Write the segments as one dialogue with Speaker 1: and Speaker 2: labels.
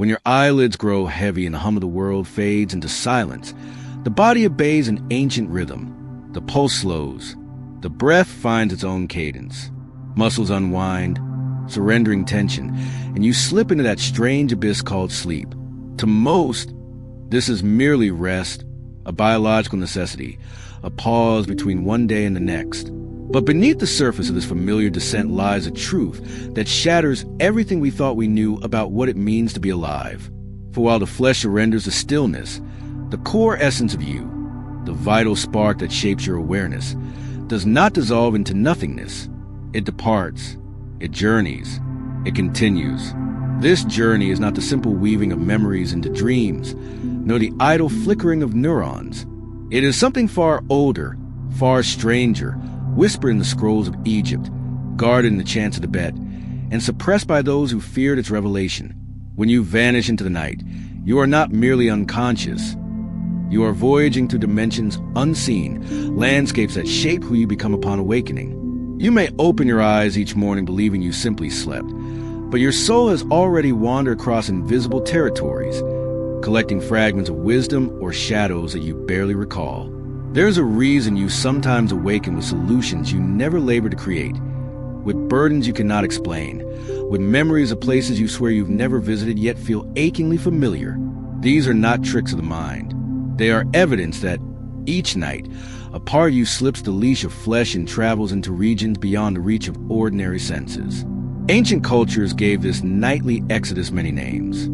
Speaker 1: When your eyelids grow heavy and the hum of the world fades into silence, the body obeys an ancient rhythm. The pulse slows. The breath finds its own cadence. Muscles unwind, surrendering tension, and you slip into that strange abyss called sleep. To most, this is merely rest, a biological necessity, a pause between one day and the next. But beneath the surface of this familiar descent lies a truth that shatters everything we thought we knew about what it means to be alive. For while the flesh surrenders to stillness, the core essence of you, the vital spark that shapes your awareness, does not dissolve into nothingness. It departs, it journeys, it continues. This journey is not the simple weaving of memories into dreams, nor the idle flickering of neurons. It is something far older, far stranger, whispered in the scrolls of Egypt, guarded in the chants of Tibet, and suppressed by those who feared its revelation. When you vanish into the night, you are not merely unconscious. You are voyaging through dimensions unseen, landscapes that shape who you become upon awakening. You may open your eyes each morning believing you simply slept, but your soul has already wandered across invisible territories, collecting fragments of wisdom or shadows that you barely recall. There's a reason you sometimes awaken with solutions you never labored to create, with burdens you cannot explain, with memories of places you swear you've never visited yet feel achingly familiar. These are not tricks of the mind. They are evidence that, each night, a part of you slips the leash of flesh and travels into regions beyond the reach of ordinary senses. Ancient cultures gave this nightly exodus many names.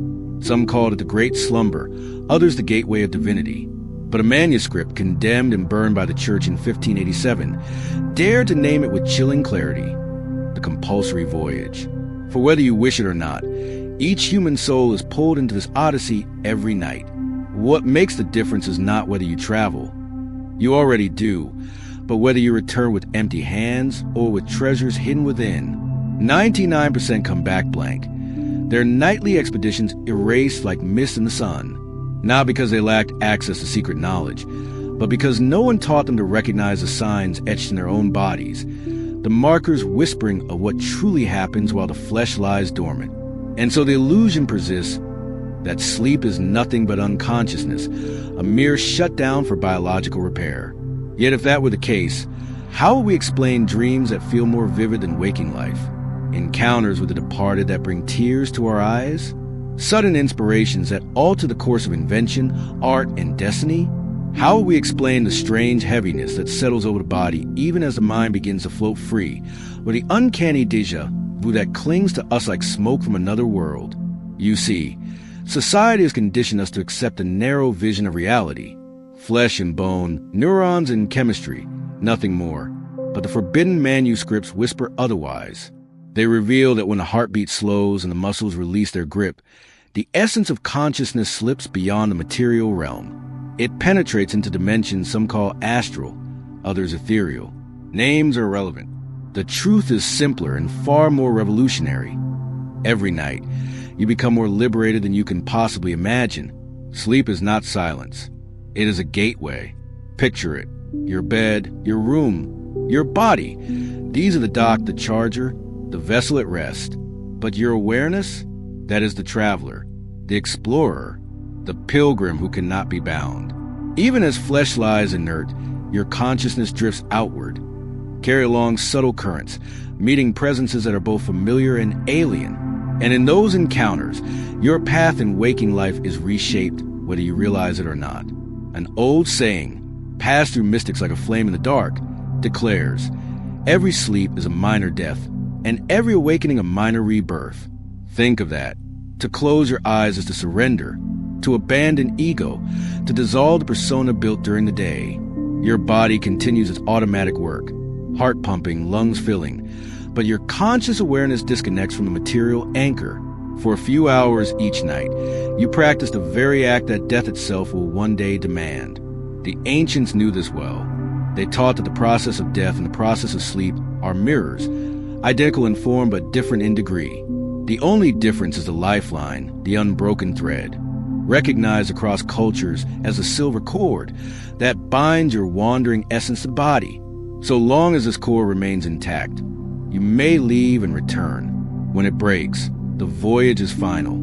Speaker 1: Some called it the Great Slumber, others the Gateway of Divinity. But a manuscript condemned and burned by the church in 1587 dared to name it with chilling clarity, the compulsory voyage. For whether you wish it or not, each human soul is pulled into this odyssey every night. What makes the difference is not whether you travel. You already do, but whether you return with empty hands or with treasures hidden within. 99% come back blank. Their nightly expeditions erased like mist in the sun. Not because they lacked access to secret knowledge, but because no one taught them to recognize the signs etched in their own bodies, the markers whispering of what truly happens while the flesh lies dormant. And so the illusion persists that sleep is nothing but unconsciousness, a mere shutdown for biological repair. Yet if that were the case, how would we explain dreams that feel more vivid than waking life? Encounters with the departed that bring tears to our eyes? Sudden inspirations that alter the course of invention, art, and destiny? How will we explain the strange heaviness that settles over the body even as the mind begins to float free, or the uncanny déjà vu that clings to us like smoke from another world? You see, society has conditioned us to accept a narrow vision of reality. Flesh and bone, neurons and chemistry, nothing more. But the forbidden manuscripts whisper otherwise. They reveal that when the heartbeat slows and the muscles release their grip, the essence of consciousness slips beyond the material realm. It penetrates into dimensions some call astral, others ethereal. Names are irrelevant. The truth is simpler and far more revolutionary. Every night, you become more liberated than you can possibly imagine. Sleep is not silence. It is a gateway. Picture it. Your bed, your room, your body. These are the dock, the charger, the vessel at rest. But your awareness, that is the traveler, the explorer, the pilgrim who cannot be bound. Even as flesh lies inert, your consciousness drifts outward. Carry along subtle currents, meeting presences that are both familiar and alien. And in those encounters, your path in waking life is reshaped, whether you realize it or not. An old saying, passed through mystics like a flame in the dark, declares, every sleep is a minor death, and every awakening a minor rebirth. Think of that. To close your eyes is to surrender, to abandon ego, to dissolve the persona built during the day. Your body continues its automatic work, heart pumping, lungs filling, but your conscious awareness disconnects from the material anchor. For a few hours each night, you practice the very act that death itself will one day demand. The ancients knew this well. They taught that the process of death and the process of sleep are mirrors, identical in form but different in degree. The only difference is the lifeline, the unbroken thread, recognized across cultures as a silver cord that binds your wandering essence to the body. So long as this cord remains intact, you may leave and return. When it breaks, the voyage is final.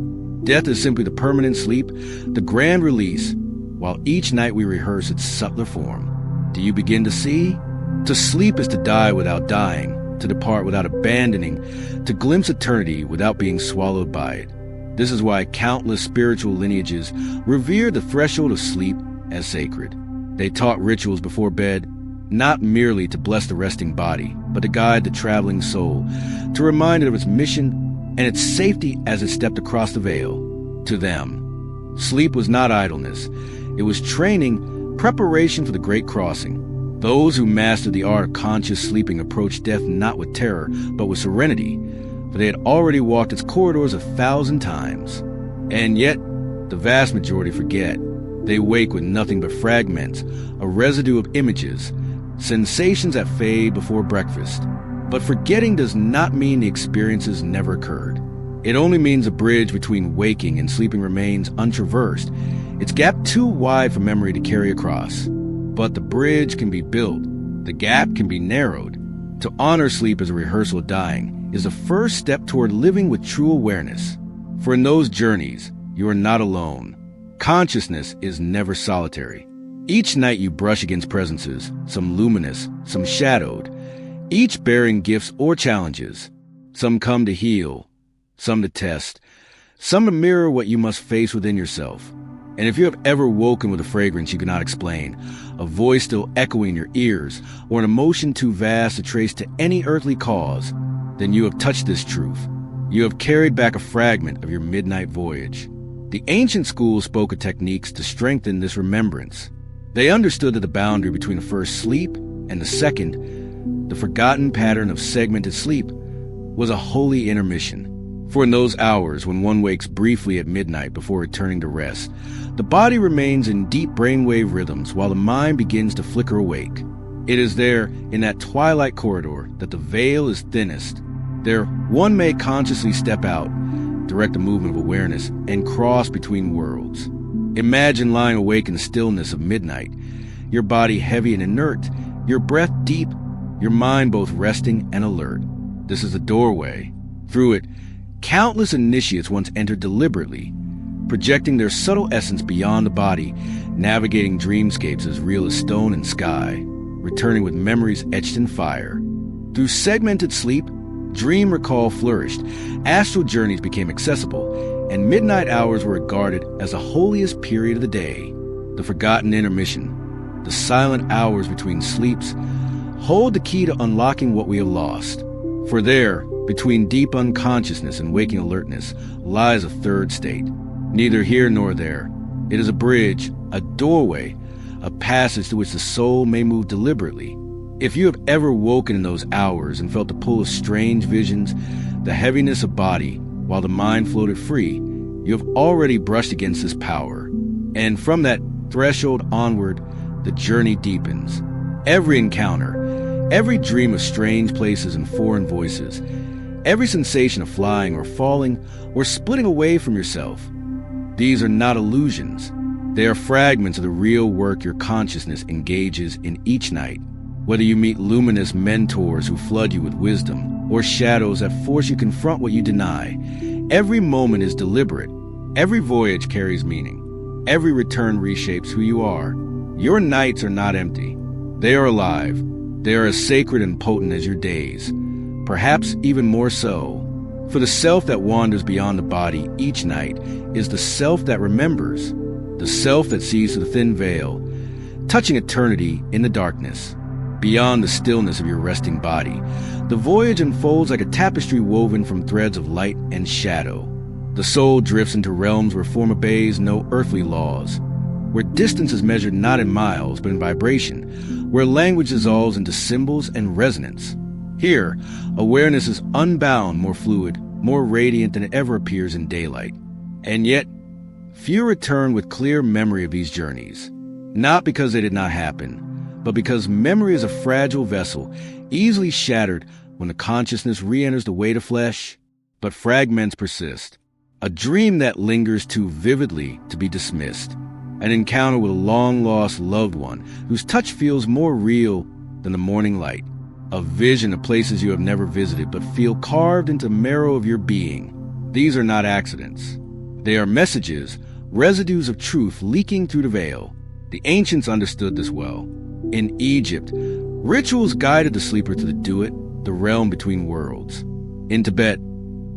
Speaker 1: Death is simply the permanent sleep, the grand release, while each night we rehearse its subtler form. Do you begin to see? To sleep is to die without dying, to depart without abandoning, to glimpse eternity without being swallowed by it. This is why countless spiritual lineages revere the threshold of sleep as sacred. They taught rituals before bed, not merely to bless the resting body, but to guide the traveling soul, to remind it of its mission and its safety as it stepped across the veil. To them, sleep was not idleness. It was training, preparation for the great crossing. Those who mastered the art of conscious sleeping approached death not with terror, but with serenity, for they had already walked its corridors 1,000 times. And yet, the vast majority forget. They wake with nothing but fragments, a residue of images, sensations that fade before breakfast. But forgetting does not mean the experiences never occurred. It only means a bridge between waking and sleeping remains untraversed, its gap too wide for memory to carry across. But the bridge can be built, the gap can be narrowed. To honor sleep as a rehearsal of dying is the first step toward living with true awareness. For in those journeys, you are not alone. Consciousness is never solitary. Each night you brush against presences, some luminous, some shadowed, each bearing gifts or challenges. Some come to heal, some to test, some to mirror what you must face within yourself. And if you have ever woken with a fragrance you cannot explain, a voice still echoing in your ears, or an emotion too vast to trace to any earthly cause, then you have touched this truth. You have carried back a fragment of your midnight voyage. The ancient schools spoke of techniques to strengthen this remembrance. They understood that the boundary between the first sleep and the second, the forgotten pattern of segmented sleep, was a holy intermission. For in those hours when one wakes briefly at midnight before returning to rest, the body remains in deep brainwave rhythms while the mind begins to flicker awake. It is there, in that twilight corridor, that the veil is thinnest. There, one may consciously step out, direct a movement of awareness, and cross between worlds. Imagine lying awake in the stillness of midnight, your body heavy and inert, your breath deep, your mind both resting and alert. This is a doorway. Through it, countless initiates once entered deliberately, projecting their subtle essence beyond the body, navigating dreamscapes as real as stone and sky, returning with memories etched in fire. Through segmented sleep, dream recall flourished, astral journeys became accessible, and midnight hours were regarded as the holiest period of the day. The forgotten intermission, the silent hours between sleeps, hold the key to unlocking what we have lost. For there, between deep unconsciousness and waking alertness, lies a third state. Neither here nor there. It is a bridge, a doorway, a passage through which the soul may move deliberately. If you have ever woken in those hours and felt the pull of strange visions, the heaviness of body, while the mind floated free, you have already brushed against this power. And from that threshold onward, the journey deepens. Every encounter, every dream of strange places and foreign voices, every sensation of flying or falling or splitting away from yourself, these are not illusions. They are fragments of the real work your consciousness engages in each night. Whether you meet luminous mentors who flood you with wisdom, or shadows that force you to confront what you deny, every moment is deliberate. Every voyage carries meaning. Every return reshapes who you are. Your nights are not empty. They are alive. They are as sacred and potent as your days. Perhaps even more so. For the self that wanders beyond the body each night is the self that remembers, the self that sees through the thin veil, touching eternity in the darkness. Beyond the stillness of your resting body, the voyage unfolds like a tapestry woven from threads of light and shadow. The soul drifts into realms where form obeys no earthly laws, where distance is measured not in miles but in vibration, where language dissolves into symbols and resonance. Here, awareness is unbound, more fluid, more radiant than it ever appears in daylight. And yet, few return with clear memory of these journeys, not because they did not happen, but because memory is a fragile vessel, easily shattered when the consciousness re-enters the weight of flesh, but fragments persist. A dream that lingers too vividly to be dismissed. An encounter with a long-lost loved one whose touch feels more real than the morning light. A vision of places you have never visited but feel carved into the marrow of your being. These are not accidents. They are messages, residues of truth leaking through the veil. The ancients understood this well. In Egypt, rituals guided the sleeper to the duat, the realm between worlds. In Tibet,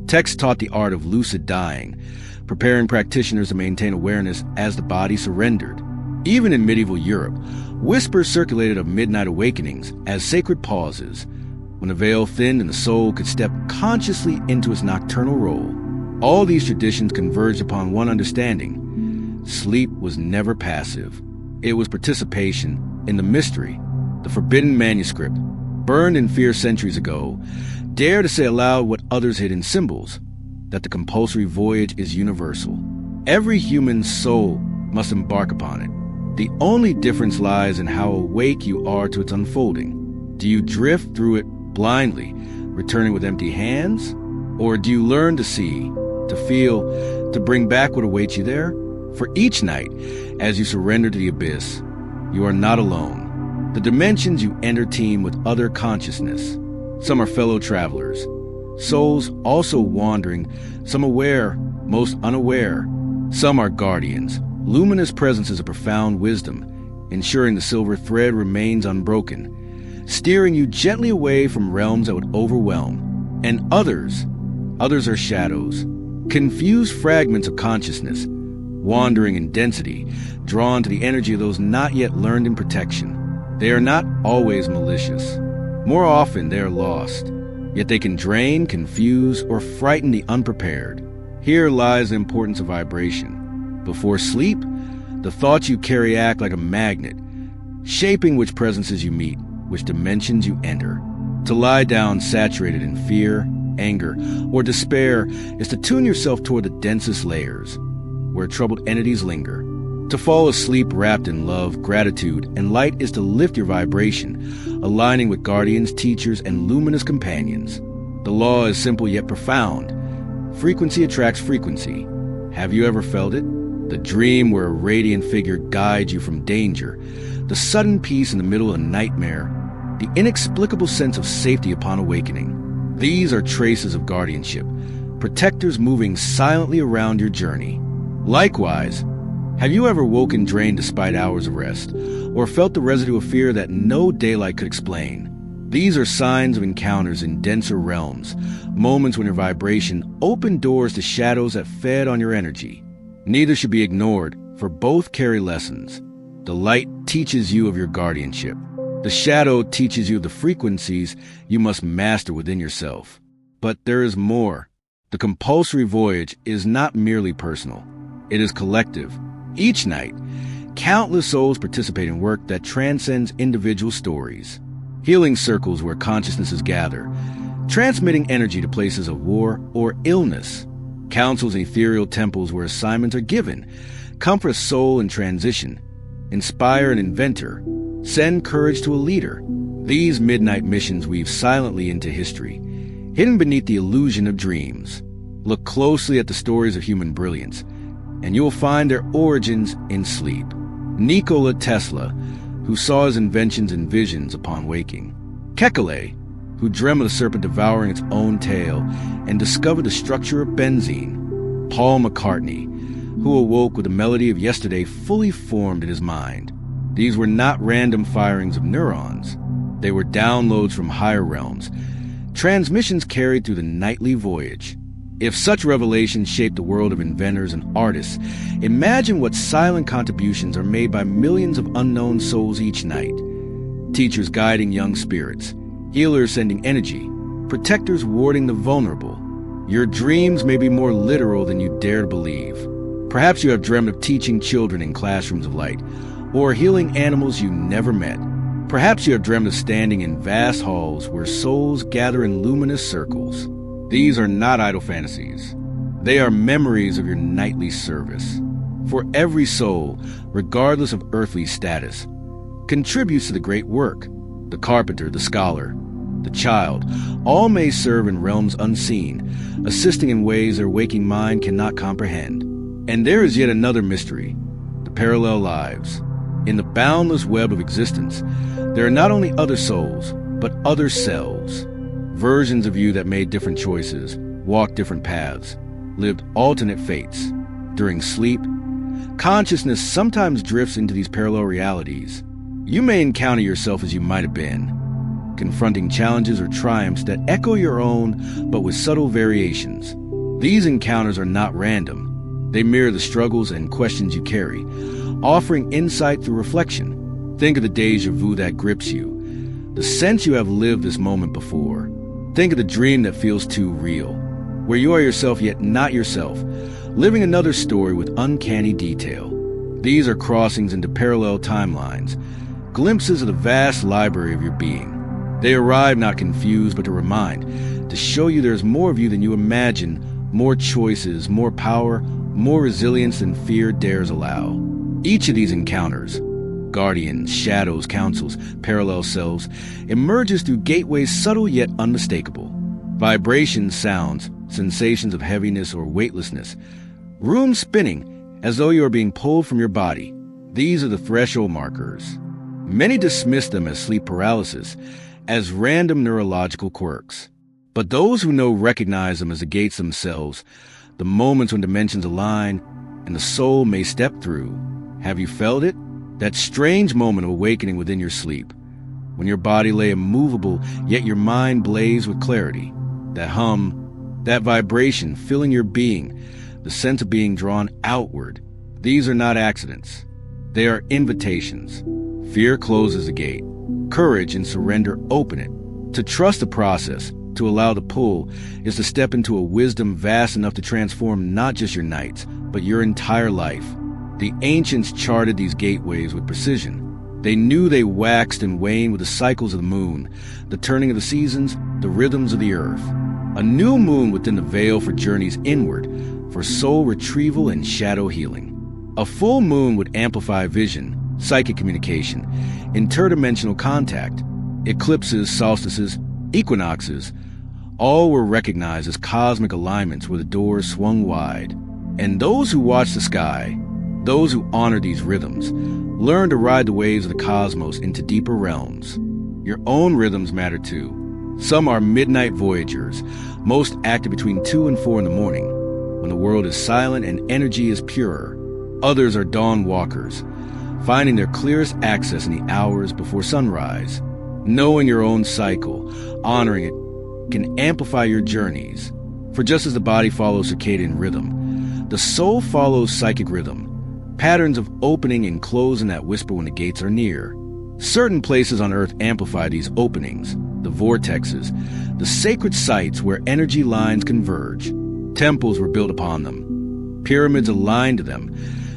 Speaker 1: texts taught the art of lucid dying, preparing practitioners to maintain awareness as the body surrendered. Even in medieval Europe, whispers circulated of midnight awakenings as sacred pauses, when the veil thinned and the soul could step consciously into its nocturnal role. All these traditions converged upon one understanding: sleep was never passive. It was participation in the mystery. The forbidden manuscript, burned in fear centuries ago, dare to say aloud what others hid in symbols, that the compulsory voyage is universal. Every human soul must embark upon it. The only difference lies in how awake you are to its unfolding. Do you drift through it blindly, returning with empty hands? Or do you learn to see, to feel, to bring back what awaits you there? For each night, as you surrender to the abyss, you are not alone. The dimensions you enter teem with other consciousness. Some are fellow travelers, souls also wandering, some aware, most unaware. Some are guardians, luminous presences of profound wisdom, ensuring the silver thread remains unbroken, steering you gently away from realms that would overwhelm. And others are shadows, confused fragments of consciousness, wandering in density, drawn to the energy of those not yet learned in protection. They are not always malicious. More often they are lost, yet they can drain, confuse, or frighten the unprepared. Here lies the importance of vibration. Before sleep, the thoughts you carry act like a magnet, shaping which presences you meet, which dimensions you enter. To lie down saturated in fear, anger, or despair is to tune yourself toward the densest layers, where troubled entities linger. To fall asleep wrapped in love, gratitude, and light is to lift your vibration, aligning with guardians, teachers, and luminous companions. The law is simple yet profound. Frequency attracts frequency. Have you ever felt it? The dream where a radiant figure guides you from danger, the sudden peace in the middle of a nightmare, the inexplicable sense of safety upon awakening. These are traces of guardianship, protectors moving silently around your journey. Likewise, have you ever woken drained despite hours of rest, or felt the residue of fear that no daylight could explain? These are signs of encounters in denser realms, moments when your vibration opened doors to shadows that fed on your energy. Neither should be ignored, for both carry lessons. The light teaches you of your guardianship. The shadow teaches you the frequencies you must master within yourself. But there is more. The compulsory voyage is not merely personal. It is collective. Each night, countless souls participate in work that transcends individual stories. Healing circles where consciousnesses gather, transmitting energy to places of war or illness. Councils in ethereal temples where assignments are given, comfort a soul in transition, inspire an inventor, send courage to a leader. These midnight missions weave silently into history, hidden beneath the illusion of dreams. Look closely at the stories of human brilliance, and you will find their origins in sleep. Nikola Tesla, who saw his inventions in visions upon waking. Kekule, who dreamt of the serpent devouring its own tail and discovered the structure of benzene. Paul McCartney, who awoke with the melody of yesterday fully formed in his mind. These were not random firings of neurons. They were downloads from higher realms, transmissions carried through the nightly voyage. If such revelations shape the world of inventors and artists, imagine what silent contributions are made by millions of unknown souls each night. Teachers guiding young spirits, healers sending energy, protectors warding the vulnerable. Your dreams may be more literal than you dare to believe. Perhaps you have dreamt of teaching children in classrooms of light, or healing animals you never met. Perhaps you have dreamt of standing in vast halls where souls gather in luminous circles. These are not idle fantasies. They are memories of your nightly service. For every soul, regardless of earthly status, contributes to the great work. The carpenter, the scholar, the child, all may serve in realms unseen, assisting in ways their waking mind cannot comprehend. And there is yet another mystery, the parallel lives. In the boundless web of existence, there are not only other souls, but other selves. Versions of you that made different choices, walked different paths, lived alternate fates. During sleep, consciousness sometimes drifts into these parallel realities. You may encounter yourself as you might have been, confronting challenges or triumphs that echo your own, but with subtle variations. These encounters are not random. They mirror the struggles and questions you carry, offering insight through reflection. Think of the deja vu that grips you, the sense you have lived this moment before. Think of the dream that feels too real, where you are yourself yet not yourself, living another story with uncanny detail. These are crossings into parallel timelines, glimpses of the vast library of your being. They arrive not confused, but to remind, to show you there's more of you than you imagine, more choices, more power, more resilience than fear dares allow. Each of these encounters, guardians, shadows, councils, parallel selves, emerges through gateways subtle yet unmistakable. Vibrations, sounds, sensations of heaviness or weightlessness, rooms spinning as though you are being pulled from your body. These are the threshold markers. Many dismiss them as sleep paralysis, as random neurological quirks. But those who know recognize them as the gates themselves, the moments when dimensions align and the soul may step through. Have you felt it? That strange moment of awakening within your sleep, when your body lay immovable, yet your mind blazed with clarity. That hum, that vibration filling your being, the sense of being drawn outward. These are not accidents. They are invitations. Fear closes the gate. Courage and surrender open it. To trust the process, to allow the pull, is to step into a wisdom vast enough to transform not just your nights, but your entire life. The ancients charted these gateways with precision. They knew they waxed and waned with the cycles of the moon, the turning of the seasons, the rhythms of the earth. A new moon within the veil for journeys inward, for soul retrieval and shadow healing. A full moon would amplify vision, psychic communication, interdimensional contact. Eclipses, solstices, equinoxes, all were recognized as cosmic alignments where the doors swung wide. And those who watched the sky, those who honor these rhythms, learn to ride the waves of the cosmos into deeper realms. Your own rhythms matter too. Some are midnight voyagers, most active between 2 and 4 in the morning, when the world is silent and energy is purer. Others are dawn walkers, finding their clearest access in the hours before sunrise. Knowing your own cycle, honoring it, can amplify your journeys. For just as the body follows circadian rhythm, the soul follows psychic rhythm. Patterns of opening and closing that whisper when the gates are near. Certain places on Earth amplify these openings, the vortexes, the sacred sites where energy lines converge. Temples were built upon them, pyramids aligned to them,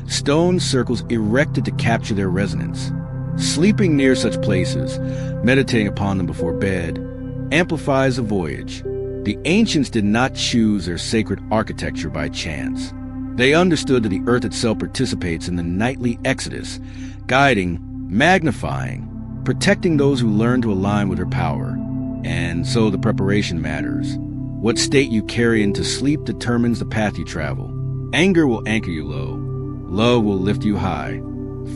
Speaker 1: stone circles erected to capture their resonance. Sleeping near such places, meditating upon them before bed, amplifies a voyage. The ancients did not choose their sacred architecture by chance. They understood that the earth itself participates in the nightly exodus, guiding, magnifying, protecting those who learn to align with her power. And so the preparation matters. What state you carry into sleep determines the path you travel. Anger will anchor you low. Love will lift you high.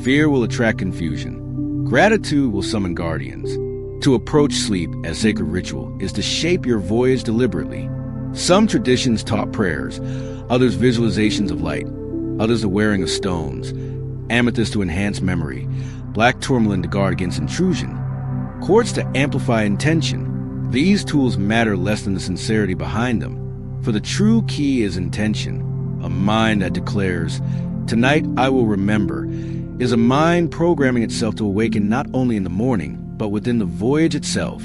Speaker 1: Fear will attract confusion. Gratitude will summon guardians. To approach sleep as sacred ritual is to shape your voyage deliberately. Some traditions taught prayers, others visualizations of light, others the wearing of stones, amethyst to enhance memory, black tourmaline to guard against intrusion, quartz to amplify intention. These tools matter less than the sincerity behind them, for the true key is intention. A mind that declares, "Tonight I will remember," is a mind programming itself to awaken not only in the morning, but within the voyage itself.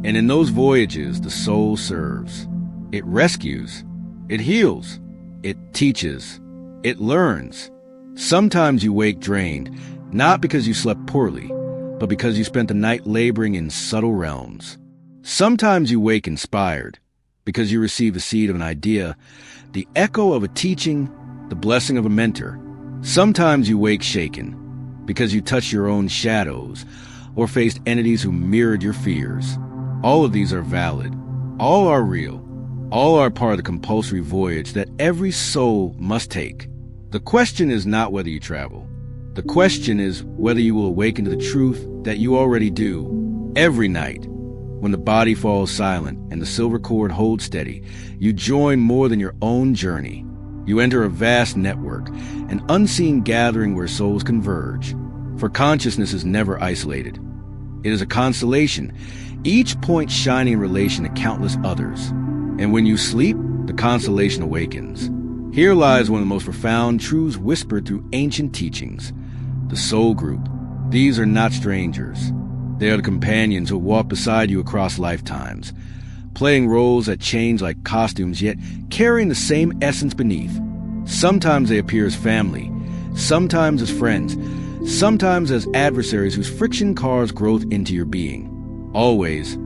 Speaker 1: And in those voyages, the soul serves. It rescues. It heals. It teaches. It learns. Sometimes you wake drained, not because you slept poorly, but because you spent the night laboring in subtle realms. Sometimes you wake inspired, because you receive the seed of an idea, the echo of a teaching, the blessing of a mentor. Sometimes you wake shaken, because you touched your own shadows, or faced entities who mirrored your fears. All of these are valid. All are real. All are part of the compulsory voyage that every soul must take. The question is not whether you travel. The question is whether you will awaken to the truth that you already do. Every night, when the body falls silent and the silver cord holds steady, you join more than your own journey. You enter a vast network, an unseen gathering where souls converge. For consciousness is never isolated. It is a constellation, each point shining in relation to countless others. And when you sleep, the constellation awakens. Here lies one of the most profound truths whispered through ancient teachings. The soul group. These are not strangers. They are the companions who walk beside you across lifetimes, playing roles that change like costumes, yet carrying the same essence beneath. Sometimes they appear as family, sometimes as friends, sometimes as adversaries whose friction carves growth into your being. Always,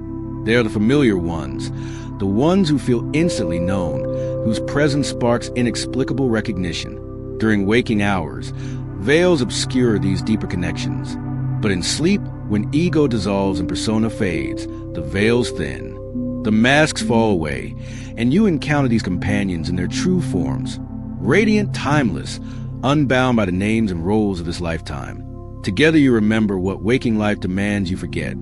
Speaker 1: they are the familiar ones, the ones who feel instantly known, whose presence sparks inexplicable recognition. During waking hours, veils obscure these deeper connections. But in sleep, when ego dissolves and persona fades, the veils thin. The masks fall away, and you encounter these companions in their true forms, radiant, timeless, unbound by the names and roles of this lifetime. Together you remember what waking life demands you forget,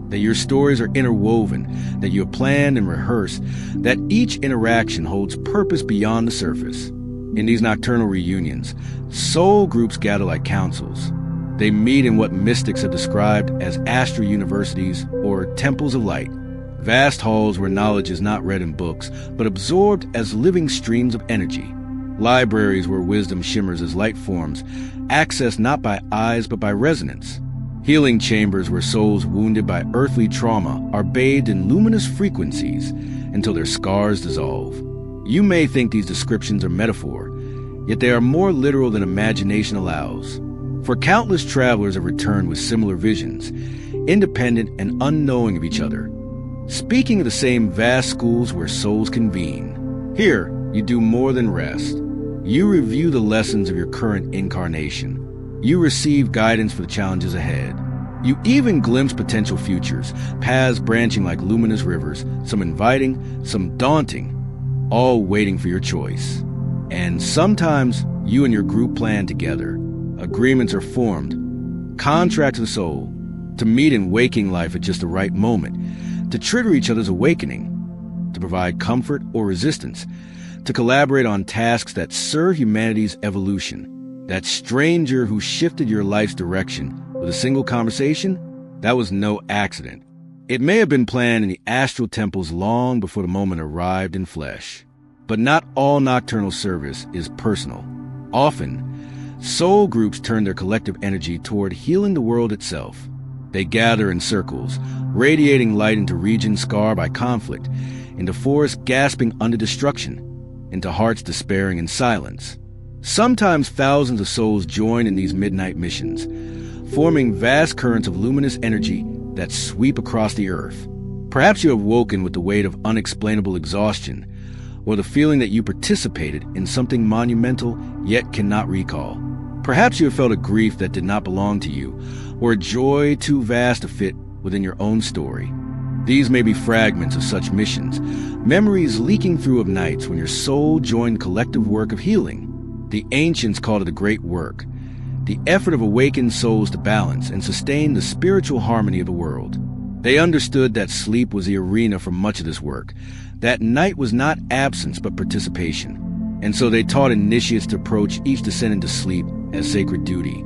Speaker 1: that your stories are interwoven, that you have planned and rehearsed, that each interaction holds purpose beyond the surface. In these nocturnal reunions, soul groups gather like councils. They meet in what mystics have described as astral universities or temples of light, vast halls where knowledge is not read in books, but absorbed as living streams of energy. Libraries where wisdom shimmers as light forms, accessed not by eyes but by resonance. Healing chambers where souls wounded by earthly trauma are bathed in luminous frequencies until their scars dissolve. You may think these descriptions are metaphor, yet they are more literal than imagination allows. For countless travelers have returned with similar visions, independent and unknowing of each other, speaking of the same vast schools where souls convene. Here, you do more than rest. You review the lessons of your current incarnation. You receive guidance for the challenges ahead. You even glimpse potential futures, paths branching like luminous rivers, some inviting, some daunting, all waiting for your choice. And sometimes you and your group plan together. Agreements are formed, contracts of the soul, to meet in waking life at just the right moment, to trigger each other's awakening, to provide comfort or resistance, to collaborate on tasks that serve humanity's evolution. That stranger who shifted your life's direction with a single conversation, that was no accident. It may have been planned in the astral temples long before the moment arrived in flesh. But not all nocturnal service is personal. Often, soul groups turn their collective energy toward healing the world itself. They gather in circles, radiating light into regions scarred by conflict, into forests gasping under destruction, into hearts despairing in silence. Sometimes thousands of souls join in these midnight missions, forming vast currents of luminous energy that sweep across the earth. Perhaps you have woken with the weight of unexplainable exhaustion, or the feeling that you participated in something monumental yet cannot recall. Perhaps you have felt a grief that did not belong to you, or a joy too vast to fit within your own story. These may be fragments of such missions, memories leaking through of nights when your soul joined the collective work of healing. The ancients called it a great work, the effort of awakened souls to balance and sustain the spiritual harmony of the world. They understood that sleep was the arena for much of this work, that night was not absence but participation. And so they taught initiates to approach each descent into sleep as sacred duty,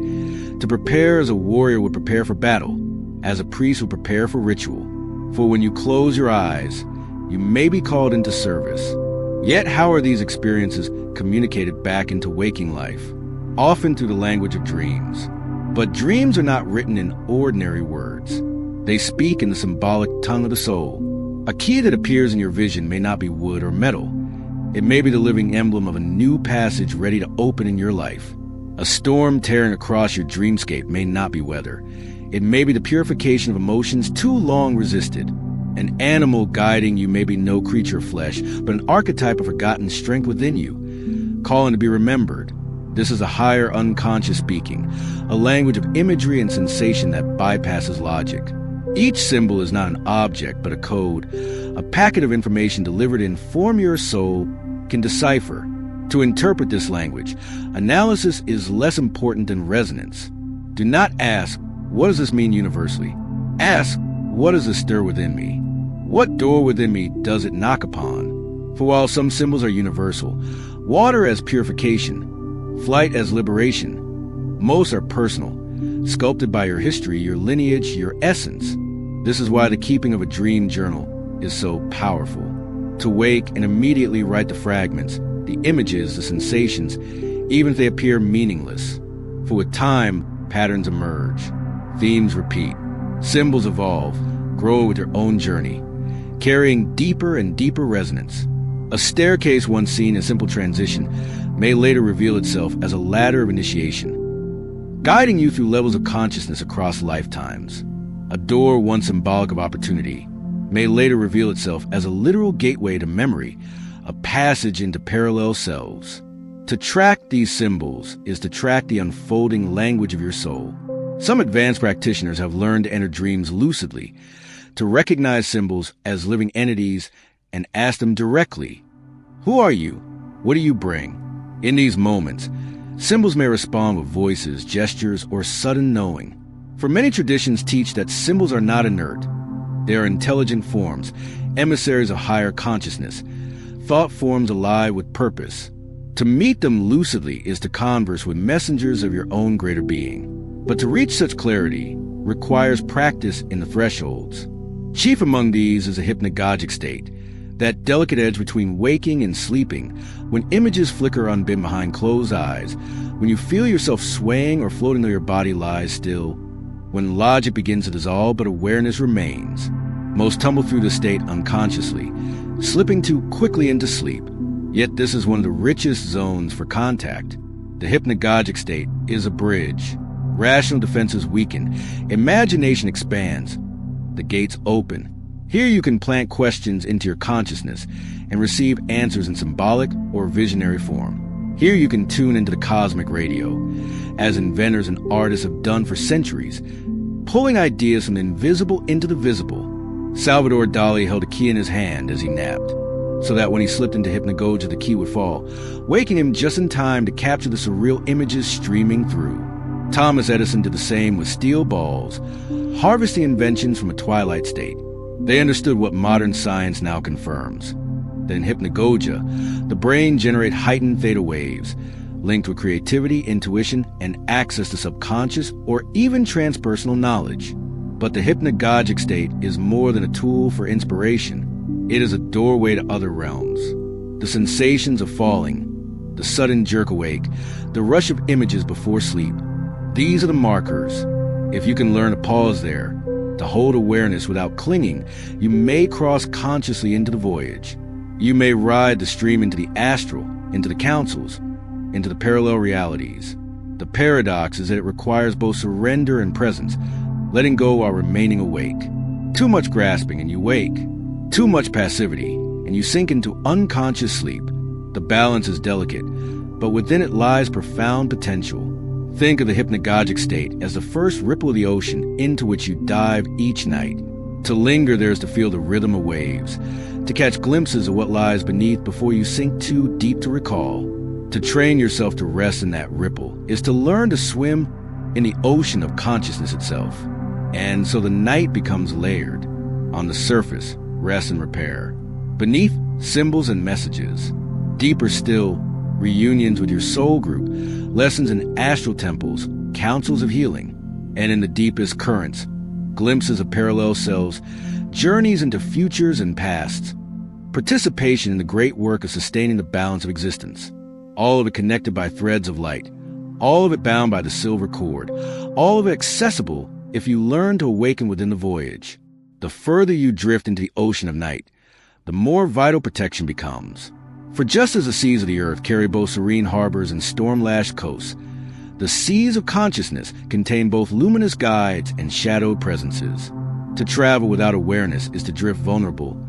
Speaker 1: to prepare as a warrior would prepare for battle, as a priest would prepare for ritual. For when you close your eyes, you may be called into service. Yet how are these experiences communicated back into waking life? Often through the language of dreams. But dreams are not written in ordinary words. They speak in the symbolic tongue of the soul. A key that appears in your vision may not be wood or metal. It may be the living emblem of a new passage ready to open in your life. A storm tearing across your dreamscape may not be weather. It may be the purification of emotions too long resisted. An animal guiding you may be no creature of flesh, but an archetype of forgotten strength within you, calling to be remembered. This is a higher unconscious speaking, a language of imagery and sensation that bypasses logic. Each symbol is not an object, but a code, a packet of information delivered in form your soul can decipher. To interpret this language, analysis is less important than resonance. Do not ask, what does this mean universally? Ask, what does this stir within me? What door within me does it knock upon? For while some symbols are universal, Water as purification, flight as liberation. Most are personal, sculpted by your history, your lineage, your essence. This is why the keeping of a dream journal is so powerful. To wake and immediately write the fragments, the images, the sensations, even if they appear meaningless. For with time, patterns emerge, themes repeat, symbols evolve, grow with their own journey, carrying deeper and deeper resonance. A staircase once seen as simple transition may later reveal itself as a ladder of initiation, guiding you through levels of consciousness across lifetimes. A door once symbolic of opportunity may later reveal itself as a literal gateway to memory, a passage into parallel selves. To track these symbols is to track the unfolding language of your soul. Some advanced practitioners have learned to enter dreams lucidly, to recognize symbols as living entities and ask them directly, "Who are you? What do you bring?" In these moments, symbols may respond with voices, gestures, or sudden knowing. For many traditions teach that symbols are not inert. They are intelligent forms, emissaries of higher consciousness, thought forms alive with purpose. To meet them lucidly is to converse with messengers of your own greater being. But to reach such clarity requires practice in the thresholds. Chief among these is a hypnagogic state, that delicate edge between waking and sleeping, when images flicker unbidden behind closed eyes, when you feel yourself swaying or floating though your body lies still, when logic begins to dissolve but awareness remains. Most tumble through the state unconsciously, slipping too quickly into sleep. Yet this is one of the richest zones for contact. The hypnagogic state is a bridge. Rational defenses weaken. Imagination expands. The gates open. Here you can plant questions into your consciousness and receive answers in symbolic or visionary form. Here you can tune into the cosmic radio, as inventors and artists have done for centuries, pulling ideas from the invisible into the visible. Salvador Dali held a key in his hand as he napped, so that when he slipped into hypnagogia the key would fall, waking him just in time to capture the surreal images streaming through. Thomas Edison did the same with steel balls, harvesting inventions from a twilight state. They understood what modern science now confirms. That in hypnagogia, the brain generates heightened theta waves, linked with creativity, intuition, and access to subconscious or even transpersonal knowledge. But the hypnagogic state is more than a tool for inspiration. It is a doorway to other realms. The sensations of falling, the sudden jerk awake, the rush of images before sleep. These are the markers. If you can learn to pause there, to hold awareness without clinging, you may cross consciously into the voyage. You may ride the stream into the astral, into the councils, into the parallel realities. The paradox is that it requires both surrender and presence, letting go while remaining awake. Too much grasping and you wake. Too much passivity and you sink into unconscious sleep. The balance is delicate, but within it lies profound potential. Think of the hypnagogic state as the first ripple of the ocean into which you dive each night. To linger there is to feel the rhythm of waves, to catch glimpses of what lies beneath before you sink too deep to recall. To train yourself to rest in that ripple is to learn to swim in the ocean of consciousness itself. And so the night becomes layered. On the surface, rest and repair. Beneath, symbols and messages. Deeper still, reunions with your soul group, lessons in astral temples, councils of healing, and in the deepest currents, glimpses of parallel selves, journeys into futures and pasts, participation in the great work of sustaining the balance of existence, all of it connected by threads of light, all of it bound by the silver cord, all of it accessible if you learn to awaken within the voyage. The further you drift into the ocean of night, the more vital protection becomes. For just as the seas of the earth carry both serene harbors and storm-lashed coasts, the seas of consciousness contain both luminous guides and shadowed presences. To travel without awareness is to drift vulnerable,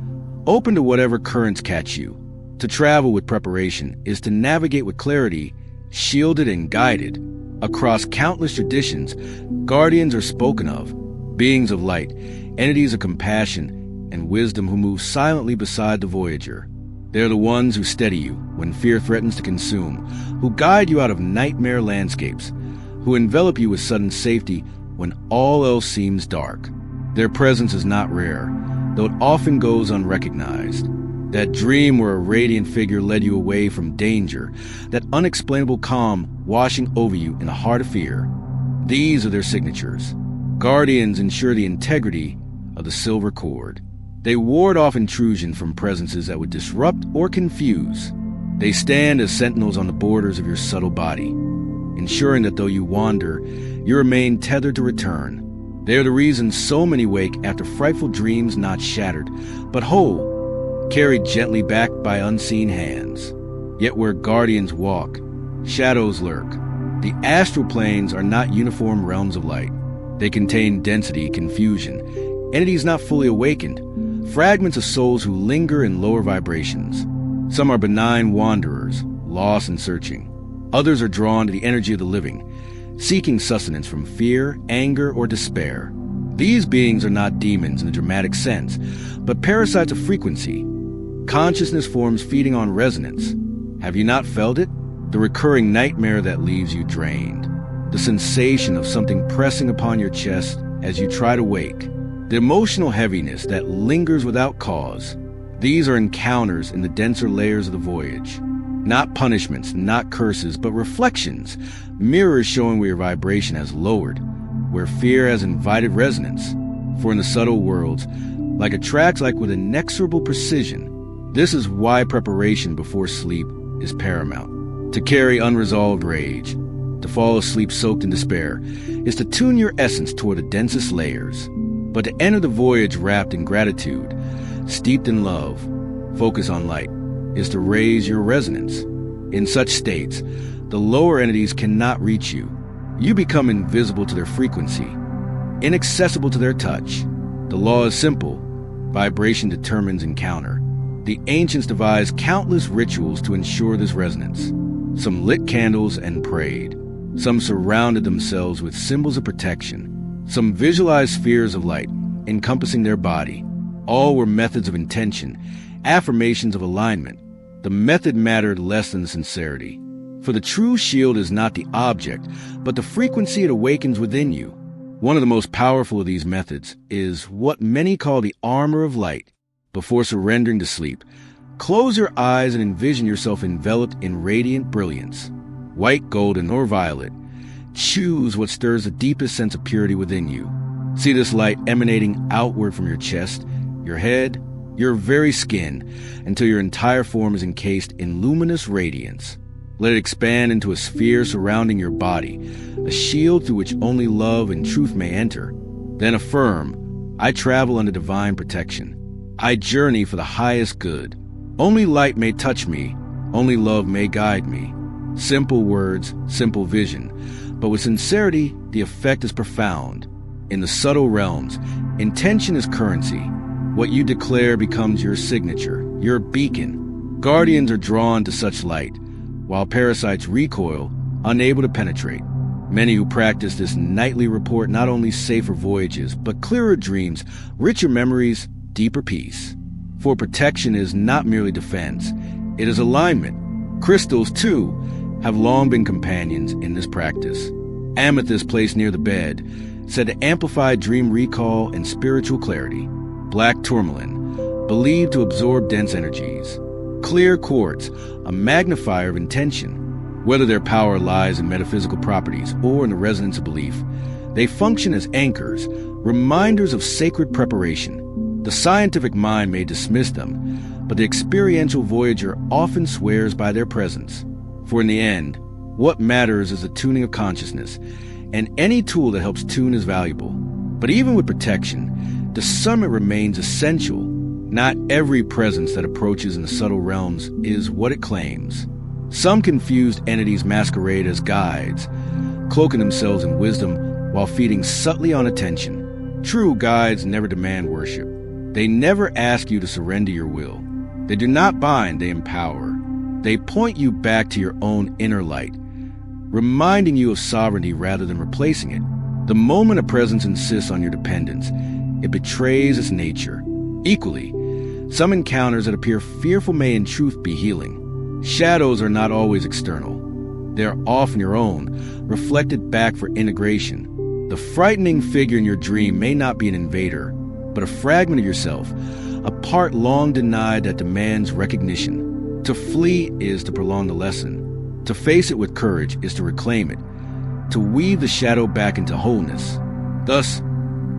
Speaker 1: open to whatever currents catch you. To travel with preparation is to navigate with clarity, shielded and guided. Across countless traditions, guardians are spoken of, beings of light, entities of compassion and wisdom who move silently beside the voyager. They're the ones who steady you when fear threatens to consume, who guide you out of nightmare landscapes, who envelop you with sudden safety when all else seems dark. Their presence is not rare, though it often goes unrecognized. That dream where a radiant figure led you away from danger, that unexplainable calm washing over you in the heart of fear. These are their signatures. Guardians ensure the integrity of the silver cord. They ward off intrusion from presences that would disrupt or confuse. They stand as sentinels on the borders of your subtle body, ensuring that though you wander, you remain tethered to return. They are the reason so many wake after frightful dreams not shattered, but whole, carried gently back by unseen hands. Yet where guardians walk, shadows lurk. The astral planes are not uniform realms of light. They contain density, confusion, entities not fully awakened, fragments of souls who linger in lower vibrations. Some are benign wanderers, lost and searching. Others are drawn to the energy of the living, seeking sustenance from fear, anger, or despair. These beings are not demons in the dramatic sense, but parasites of frequency. Consciousness forms feeding on resonance. Have you not felt it? The recurring nightmare that leaves you drained. The sensation of something pressing upon your chest as you try to wake. The emotional heaviness that lingers without cause. These are encounters in the denser layers of the voyage. Not punishments, not curses, but reflections, mirrors showing where your vibration has lowered, where fear has invited resonance. For in the subtle worlds, like attracts like with inexorable precision, this is why preparation before sleep is paramount. To carry unresolved rage, to fall asleep soaked in despair, is to tune your essence toward the densest layers. But to enter the voyage wrapped in gratitude, steeped in love, focus on light, is to raise your resonance. In such states, the lower entities cannot reach you. You become invisible to their frequency, inaccessible to their touch. The law is simple. Vibration determines encounter. The ancients devised countless rituals to ensure this resonance. Some lit candles and prayed. Some surrounded themselves with symbols of protection. Some visualized spheres of light, encompassing their body. All were methods of intention, affirmations of alignment. The method mattered less than the sincerity. For the true shield is not the object, but the frequency it awakens within you. One of the most powerful of these methods is what many call the armor of light. Before surrendering to sleep, close your eyes and envision yourself enveloped in radiant brilliance. White, golden, or violet. Choose what stirs the deepest sense of purity within you. See this light emanating outward from your chest, your head, your very skin, until your entire form is encased in luminous radiance. Let it expand into a sphere surrounding your body, a shield through which only love and truth may enter. Then affirm, I travel under divine protection. I journey for the highest good. Only light may touch me, only love may guide me. Simple words, simple vision. But with sincerity, the effect is profound. In the subtle realms, intention is currency. What you declare becomes your signature, your beacon. Guardians are drawn to such light, while parasites recoil, unable to penetrate. Many who practice this nightly report not only safer voyages, but clearer dreams, richer memories, deeper peace. For protection is not merely defense, it is alignment. Crystals, too, have long been companions in this practice. Amethyst placed near the bed, said to amplify dream recall and spiritual clarity. Black tourmaline, believed to absorb dense energies. Clear quartz, a magnifier of intention. Whether their power lies in metaphysical properties or in the resonance of belief, they function as anchors, reminders of sacred preparation. The scientific mind may dismiss them, but the experiential voyager often swears by their presence. For in the end, what matters is the tuning of consciousness, and any tool that helps tune is valuable. But even with protection, discernment remains essential. Not every presence that approaches in the subtle realms is what it claims. Some confused entities masquerade as guides, cloaking themselves in wisdom while feeding subtly on attention. True guides never demand worship. They never ask you to surrender your will. They do not bind, they empower. They point you back to your own inner light, reminding you of sovereignty rather than replacing it. The moment a presence insists on your dependence, it betrays its nature. Equally, some encounters that appear fearful may in truth be healing. Shadows are not always external. They are often your own, reflected back for integration. The frightening figure in your dream may not be an invader, but a fragment of yourself, a part long denied that demands recognition. To flee is to prolong the lesson. To face it with courage is to reclaim it, to weave the shadow back into wholeness. Thus,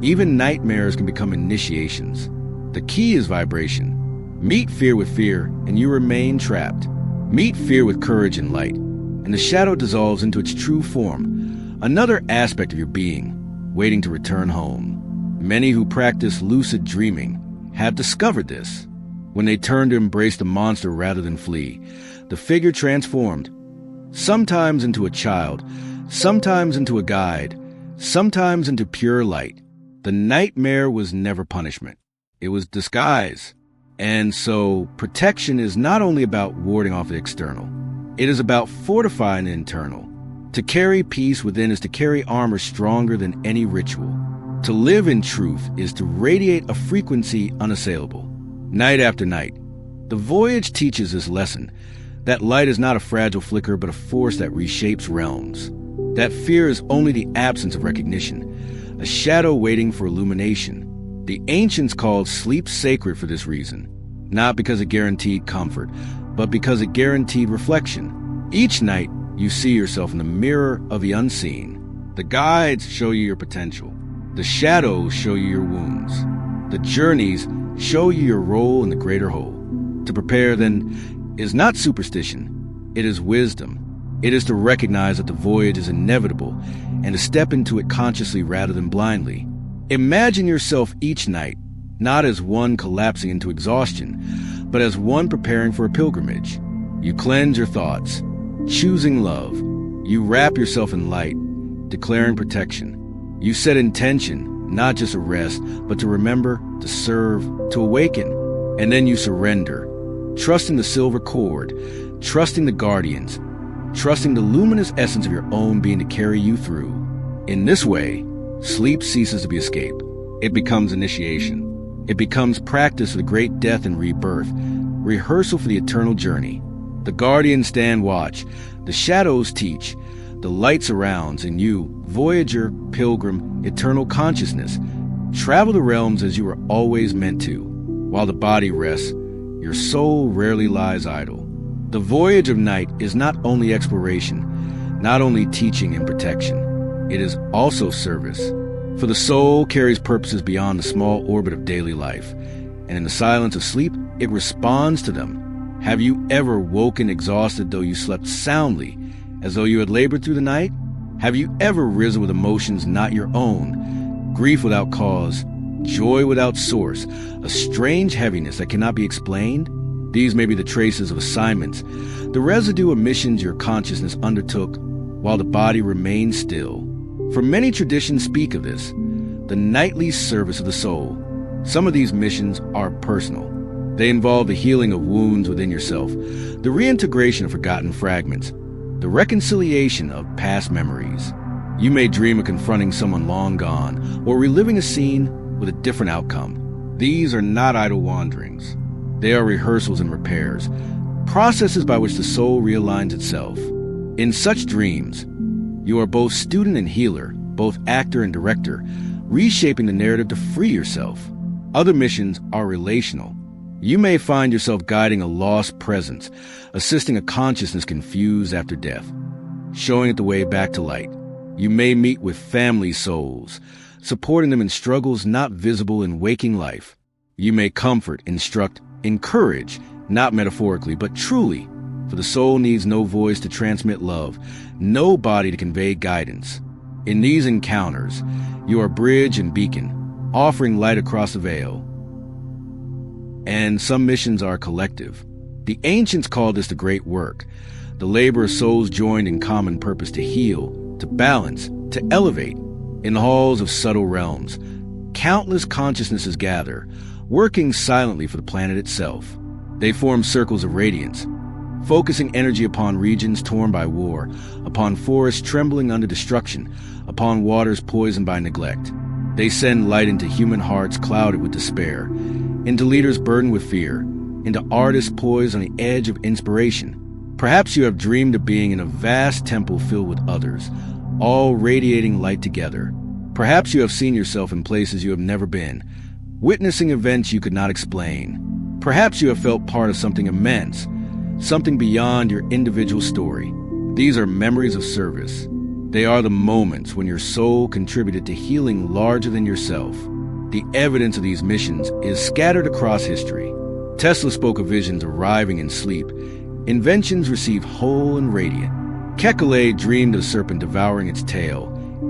Speaker 1: even nightmares can become initiations. The key is vibration. Meet fear with fear, and you remain trapped. Meet fear with courage and light, and the shadow dissolves into its true form, another aspect of your being, waiting to return home. Many who practice lucid dreaming have discovered this. When they turn to embrace the monster rather than flee, the figure transformed, sometimes into a child, sometimes into a guide, sometimes into pure light. The nightmare was never punishment. It was disguise. And so protection is not only about warding off the external. It is about fortifying the internal. To carry peace within is to carry armor stronger than any ritual. To live in truth is to radiate a frequency unassailable. Night after night, the Voyage teaches this lesson, that light is not a fragile flicker but a force that reshapes realms. That fear is only the absence of recognition, a shadow waiting for illumination. The ancients called sleep sacred for this reason, not because it guaranteed comfort, but because it guaranteed reflection. Each night, you see yourself in the mirror of the unseen. The guides show you your potential. The shadows show you your wounds. The journeys show you your role in the greater whole. To prepare, then, is not superstition. It is wisdom. It is to recognize that the voyage is inevitable and to step into it consciously rather than blindly. Imagine yourself each night, not as one collapsing into exhaustion, but as one preparing for a pilgrimage. You cleanse your thoughts, choosing love. You wrap yourself in light, declaring protection. You set intention, not just a rest, but to remember, to serve, to awaken. And then you surrender, trusting the silver cord, trusting the guardians, trusting the luminous essence of your own being to carry you through. In this way, sleep ceases to be escape. It becomes initiation. It becomes practice for the great death and rebirth, rehearsal for the eternal journey. The guardians stand watch. The shadows teach. The light surrounds, and you, voyager, pilgrim, eternal consciousness, travel the realms as you were always meant to. While the body rests, your soul rarely lies idle. The voyage of night is not only exploration, not only teaching and protection. It is also service. For the soul carries purposes beyond the small orbit of daily life, and in the silence of sleep, it responds to them. Have you ever woken exhausted though you slept soundly, as though you had labored through the night? Have you ever risen with emotions not your own, grief without cause, joy without source, a strange heaviness that cannot be explained? These may be the traces of assignments, the residue of missions your consciousness undertook while the body remained still. For many traditions speak of this, the nightly service of the soul. Some of these missions are personal. They involve the healing of wounds within yourself, the reintegration of forgotten fragments, the reconciliation of past memories. You may dream of confronting someone long gone or reliving a scene with a different outcome. These are not idle wanderings. They are rehearsals and repairs, processes by which the soul realigns itself. In such dreams, you are both student and healer, both actor and director, reshaping the narrative to free yourself. Other missions are relational. You may find yourself guiding a lost presence, assisting a consciousness confused after death, showing it the way back to light. You may meet with family souls, supporting them in struggles not visible in waking life. You may comfort, instruct, encourage, not metaphorically, but truly, for the soul needs no voice to transmit love, no body to convey guidance. In these encounters, you are bridge and beacon, offering light across the veil. And some missions are collective. The ancients called this the great work, the labor of souls joined in common purpose to heal, to balance, to elevate. In the halls of subtle realms, countless consciousnesses gather, working silently for the planet itself. They form circles of radiance, focusing energy upon regions torn by war, upon forests trembling under destruction, upon waters poisoned by neglect. They send light into human hearts clouded with despair, into leaders burdened with fear, into artists poised on the edge of inspiration. Perhaps you have dreamed of being in a vast temple filled with others, all radiating light together. Perhaps you have seen yourself in places you have never been, witnessing events you could not explain. Perhaps you have felt part of something immense, something beyond your individual story. These are memories of service. They are the moments when your soul contributed to healing larger than yourself. The evidence of these missions is scattered across history. Tesla spoke of visions arriving in sleep. Inventions received whole and radiant. Kekulé dreamed of a serpent devouring its tail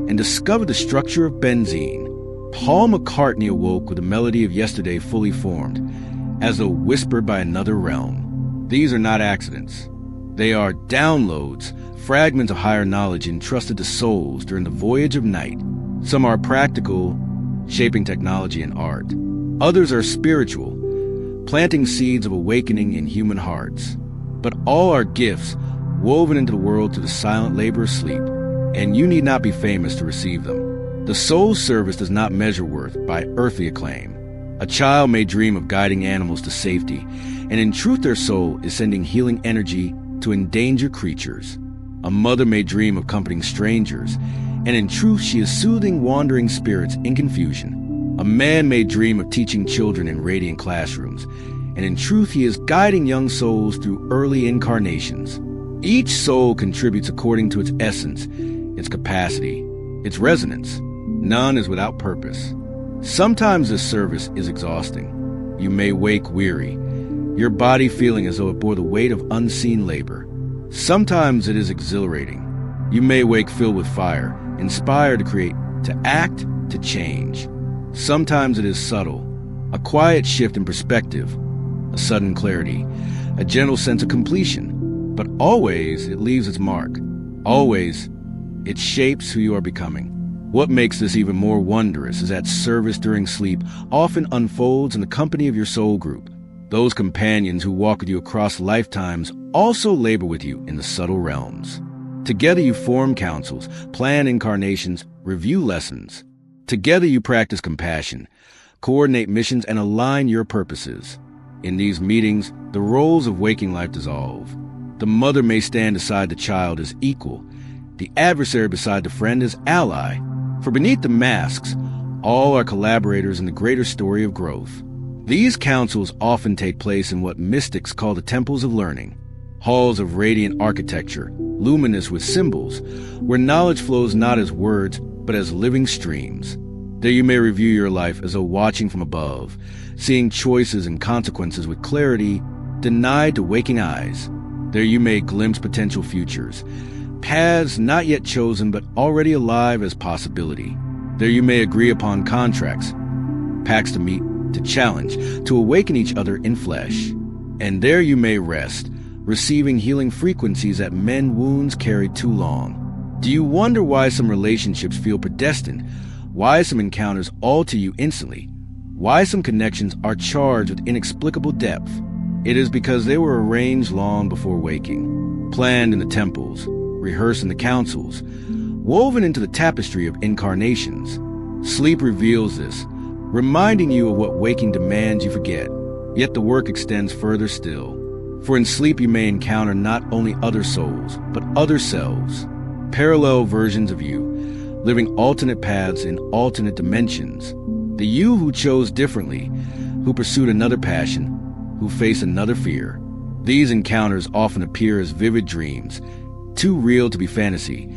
Speaker 1: and discovered the structure of benzene. Paul McCartney awoke with the melody of yesterday fully formed, as though whispered by another realm. These are not accidents. They are downloads, fragments of higher knowledge entrusted to souls during the voyage of night. Some are practical, shaping technology and art. Others are spiritual, planting seeds of awakening in human hearts. But all are gifts woven into the world through the silent labor of sleep, and you need not be famous to receive them. The soul's service does not measure worth by earthly acclaim. A child may dream of guiding animals to safety, and in truth their soul is sending healing energy to endangered creatures. A mother may dream of comforting strangers, and in truth she is soothing wandering spirits in confusion. A man may dream of teaching children in radiant classrooms, and in truth he is guiding young souls through early incarnations. Each soul contributes according to its essence, its capacity, its resonance. None is without purpose. Sometimes this service is exhausting. You may wake weary, your body feeling as though it bore the weight of unseen labor. Sometimes it is exhilarating. You may wake filled with fire, inspired to create, to act, to change. Sometimes it is subtle, a quiet shift in perspective, a sudden clarity, a gentle sense of completion. But always it leaves its mark. Always it shapes who you are becoming. What makes this even more wondrous is that service during sleep often unfolds in the company of your soul group. Those companions who walk with you across lifetimes also labor with you in the subtle realms. Together you form councils, plan incarnations, review lessons. Together you practice compassion, coordinate missions, and align your purposes. In these meetings, the roles of waking life dissolve. The mother may stand beside the child as equal, the adversary beside the friend as ally. For beneath the masks, all are collaborators in the greater story of growth. These councils often take place in what mystics call the temples of learning, halls of radiant architecture, luminous with symbols, where knowledge flows not as words, but as living streams. There you may review your life as though watching from above, seeing choices and consequences with clarity denied to waking eyes. There you may glimpse potential futures, paths not yet chosen but already alive as possibility. There you may agree upon contracts, pacts to meet, to challenge, to awaken each other in flesh. And there you may rest, receiving healing frequencies that mend wounds carried too long. Do you wonder why some relationships feel predestined? Why some encounters alter you instantly? Why some connections are charged with inexplicable depth? It is because they were arranged long before waking, planned in the temples, rehearsed in the councils, woven into the tapestry of incarnations. Sleep reveals this, reminding you of what waking demands you forget. Yet the work extends further still. For in sleep you may encounter not only other souls, but other selves, parallel versions of you, living alternate paths in alternate dimensions. The you who chose differently, who pursued another passion, who faced another fear. These encounters often appear as vivid dreams, too real to be fantasy,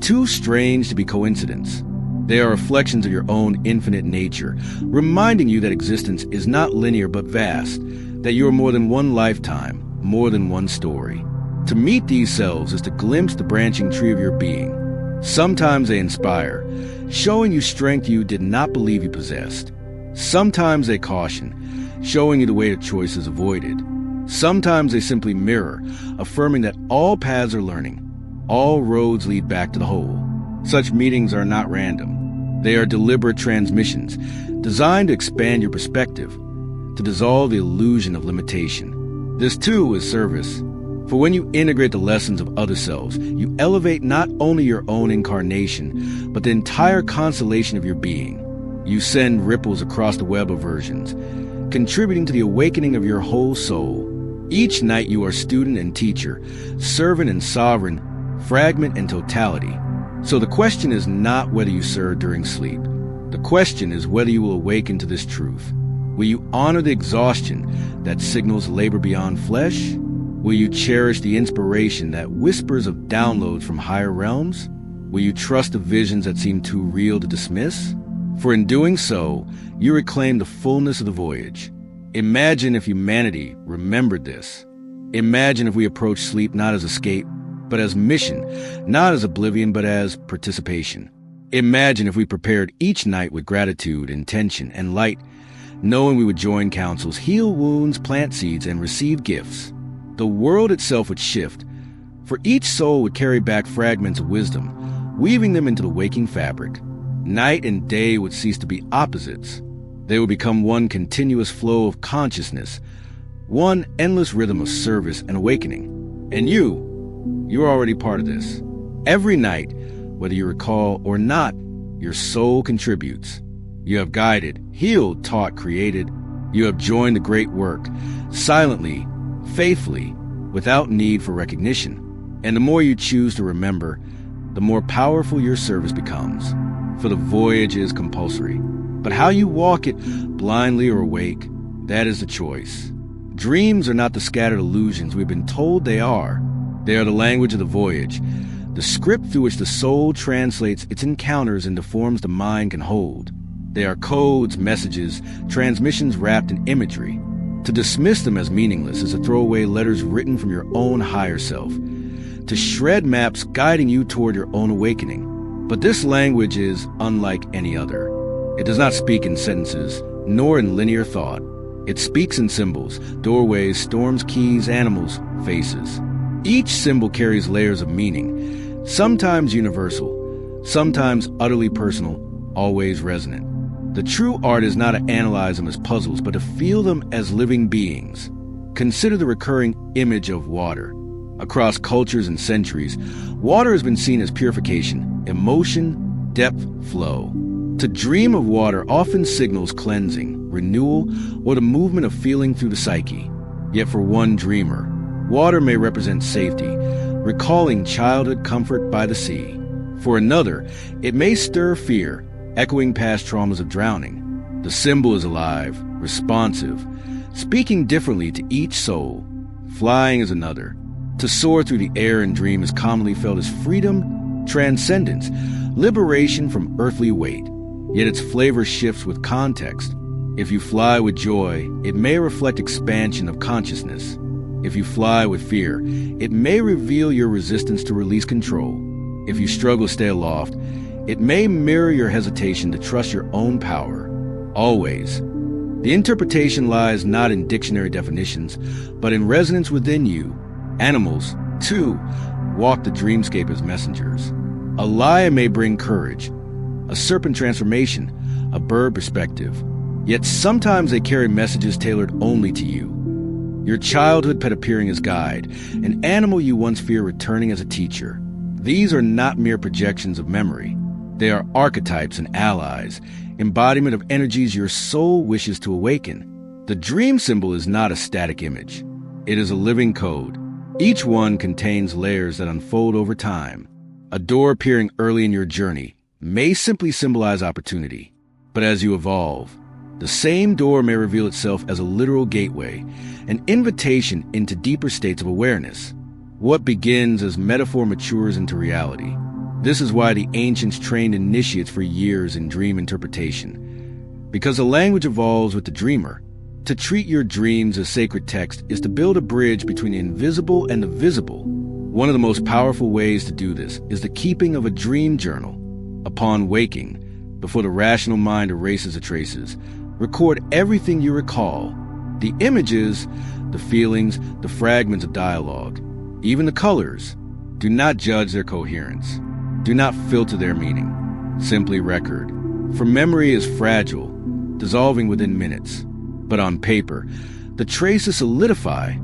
Speaker 1: too strange to be coincidence. They are reflections of your own infinite nature, reminding you that existence is not linear but vast, that you are more than one lifetime, more than one story. To meet these selves is to glimpse the branching tree of your being. Sometimes they inspire, showing you strength you did not believe you possessed. Sometimes they caution, showing you the way to choices avoided. Sometimes they simply mirror, affirming that all paths are learning, all roads lead back to the whole. Such meetings are not random. They are deliberate transmissions, designed to expand your perspective, to dissolve the illusion of limitation. This too is service. For when you integrate the lessons of other selves, you elevate not only your own incarnation, but the entire constellation of your being. You send ripples across the web of versions, contributing to the awakening of your whole soul. Each night you are student and teacher, servant and sovereign, fragment and totality. So the question is not whether you serve during sleep. The question is whether you will awaken to this truth. Will you honor the exhaustion that signals labor beyond flesh? Will you cherish the inspiration that whispers of downloads from higher realms? Will you trust the visions that seem too real to dismiss? For in doing so, you reclaim the fullness of the voyage. Imagine if humanity remembered this. Imagine if we approached sleep not as escape, but as mission, not as oblivion, but as participation. Imagine if we prepared each night with gratitude, intention, and light, knowing we would join councils, heal wounds, plant seeds, and receive gifts. The world itself would shift, for each soul would carry back fragments of wisdom, weaving them into the waking fabric. Night and day would cease to be opposites. They would become one continuous flow of consciousness, one endless rhythm of service and awakening. And you're already part of this. Every night, whether you recall or not, your soul contributes. You have guided, healed, taught, created. You have joined the great work, silently, faithfully, without need for recognition. And the more you choose to remember, the more powerful your service becomes. For the voyage is compulsory. But how you walk it, blindly or awake, that is the choice. Dreams are not the scattered illusions we've been told they are. They are the language of the voyage, the script through which the soul translates its encounters into forms the mind can hold. They are codes, messages, transmissions wrapped in imagery. To dismiss them as meaningless is to throw away letters written from your own higher self, to shred maps guiding you toward your own awakening. But this language is unlike any other. It does not speak in sentences, nor in linear thought. It speaks in symbols, doorways, storms, keys, animals, faces. Each symbol carries layers of meaning, sometimes universal, sometimes utterly personal, always resonant. The true art is not to analyze them as puzzles, but to feel them as living beings. Consider the recurring image of water. Across cultures and centuries, water has been seen as purification, emotion, depth, flow. To dream of water often signals cleansing, renewal, or the movement of feeling through the psyche. Yet for one dreamer, water may represent safety, recalling childhood comfort by the sea. For another, it may stir fear, echoing past traumas of drowning. The symbol is alive, responsive, speaking differently to each soul. Flying is another. To soar through the air and dream is commonly felt as freedom, transcendence, liberation from earthly weight. Yet its flavor shifts with context. If you fly with joy, it may reflect expansion of consciousness. If you fly with fear, it may reveal your resistance to release control. If you struggle to stay aloft, it may mirror your hesitation to trust your own power. Always. The interpretation lies not in dictionary definitions, but in resonance within you. Animals, too, walk the dreamscape as messengers. A lion may bring courage, a serpent transformation, a bird perspective. Yet sometimes they carry messages tailored only to you. Your childhood pet appearing as guide, an animal you once feared returning as a teacher. These are not mere projections of memory. They are archetypes and allies, embodiment of energies your soul wishes to awaken. The dream symbol is not a static image. It is a living code. Each one contains layers that unfold over time. A door appearing early in your journey may simply symbolize opportunity. But as you evolve, the same door may reveal itself as a literal gateway, an invitation into deeper states of awareness. What begins as metaphor matures into reality. This is why the ancients trained initiates for years in dream interpretation. Because the language evolves with the dreamer. To treat your dreams as sacred text is to build a bridge between the invisible and the visible. One of the most powerful ways to do this is the keeping of a dream journal. Upon waking, before the rational mind erases the traces, record everything you recall. The images, the feelings, the fragments of dialogue, even the colors. Do not judge their coherence. Do not filter their meaning. Simply record. For memory is fragile, dissolving within minutes. But on paper, the traces solidify,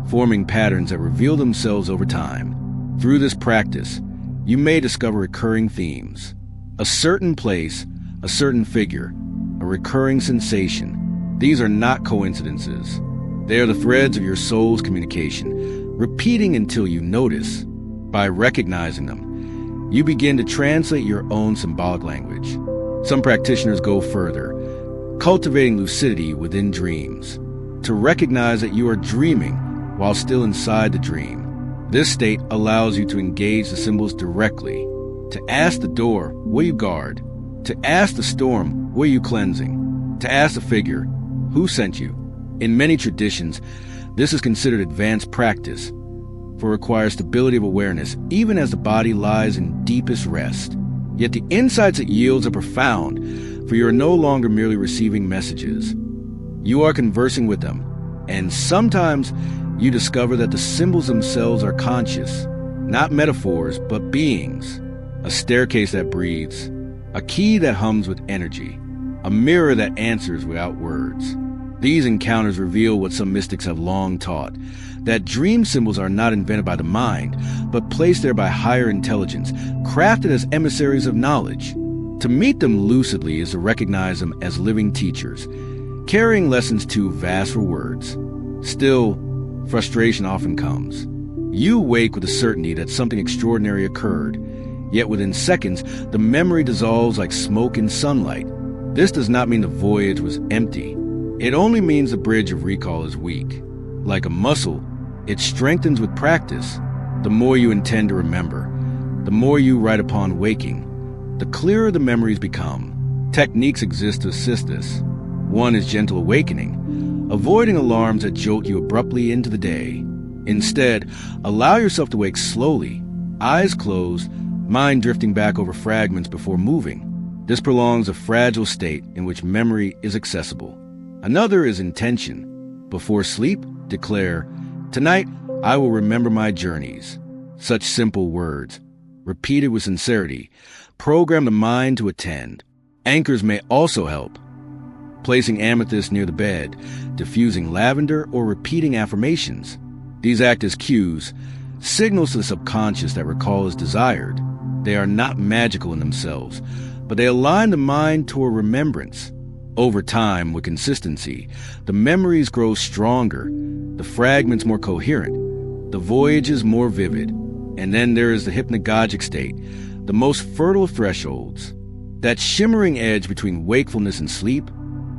Speaker 1: forming patterns that reveal themselves over time. Through this practice, you may discover recurring themes. A certain place, a certain figure, a recurring sensation. These are not coincidences. They are the threads of your soul's communication, repeating until you notice. By recognizing them, you begin to translate your own symbolic language. Some practitioners go further, cultivating lucidity within dreams, to recognize that you are dreaming while still inside the dream. This state allows you to engage the symbols directly, to ask the door, will you guard? To ask the storm, will you cleansing? To ask the figure, who sent you? In many traditions, this is considered advanced practice, for it requires stability of awareness even as the body lies in deepest rest. Yet the insights it yields are profound, for you are no longer merely receiving messages. You are conversing with them, and sometimes you discover that the symbols themselves are conscious, not metaphors, but beings. A staircase that breathes, a key that hums with energy, a mirror that answers without words. These encounters reveal what some mystics have long taught, that dream symbols are not invented by the mind, but placed there by higher intelligence, crafted as emissaries of knowledge. To meet them lucidly is to recognize them as living teachers, carrying lessons too vast for words. Still, frustration often comes. You wake with the certainty that something extraordinary occurred, yet within seconds, the memory dissolves like smoke in sunlight. This does not mean the voyage was empty. It only means the bridge of recall is weak. Like a muscle, it strengthens with practice. The more you intend to remember, the more you write upon waking, the clearer the memories become. Techniques exist to assist this. One is gentle awakening, avoiding alarms that jolt you abruptly into the day. Instead, allow yourself to wake slowly, eyes closed, mind drifting back over fragments before moving. This prolongs a fragile state in which memory is accessible. Another is intention. Before sleep, declare, "Tonight, I will remember my journeys." Such simple words, repeated with sincerity, program the mind to attend. Anchors may also help. Placing amethyst near the bed, diffusing lavender, or repeating affirmations. These act as cues, signals to the subconscious that recall is desired. They are not magical in themselves, but they align the mind toward remembrance. Over time, with consistency, the memories grow stronger, the fragments more coherent, the voyages more vivid. And then there is the hypnagogic state, the most fertile thresholds, that shimmering edge between wakefulness and sleep,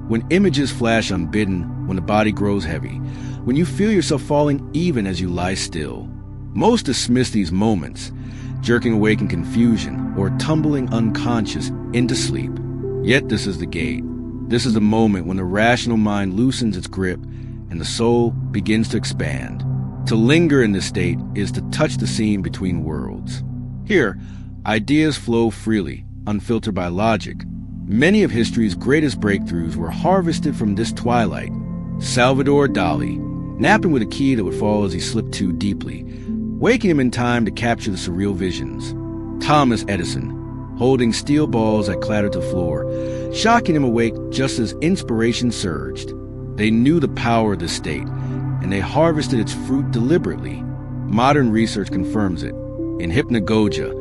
Speaker 1: when images flash unbidden, when the body grows heavy, when you feel yourself falling even as you lie still. Most dismiss these moments, jerking awake in confusion or tumbling unconscious into sleep. Yet this is the gate. This is the moment when the rational mind loosens its grip and the soul begins to expand. To linger in this state is to touch the seam between worlds. Here, ideas flow freely, unfiltered by logic. Many of history's greatest breakthroughs were harvested from this twilight. Salvador Dali, napping with a key that would fall as he slipped too deeply, waking him in time to capture the surreal visions. Thomas Edison, holding steel balls that clattered to the floor, shocking him awake just as inspiration surged. They knew the power of this state, and they harvested its fruit deliberately. Modern research confirms it. In hypnagogia,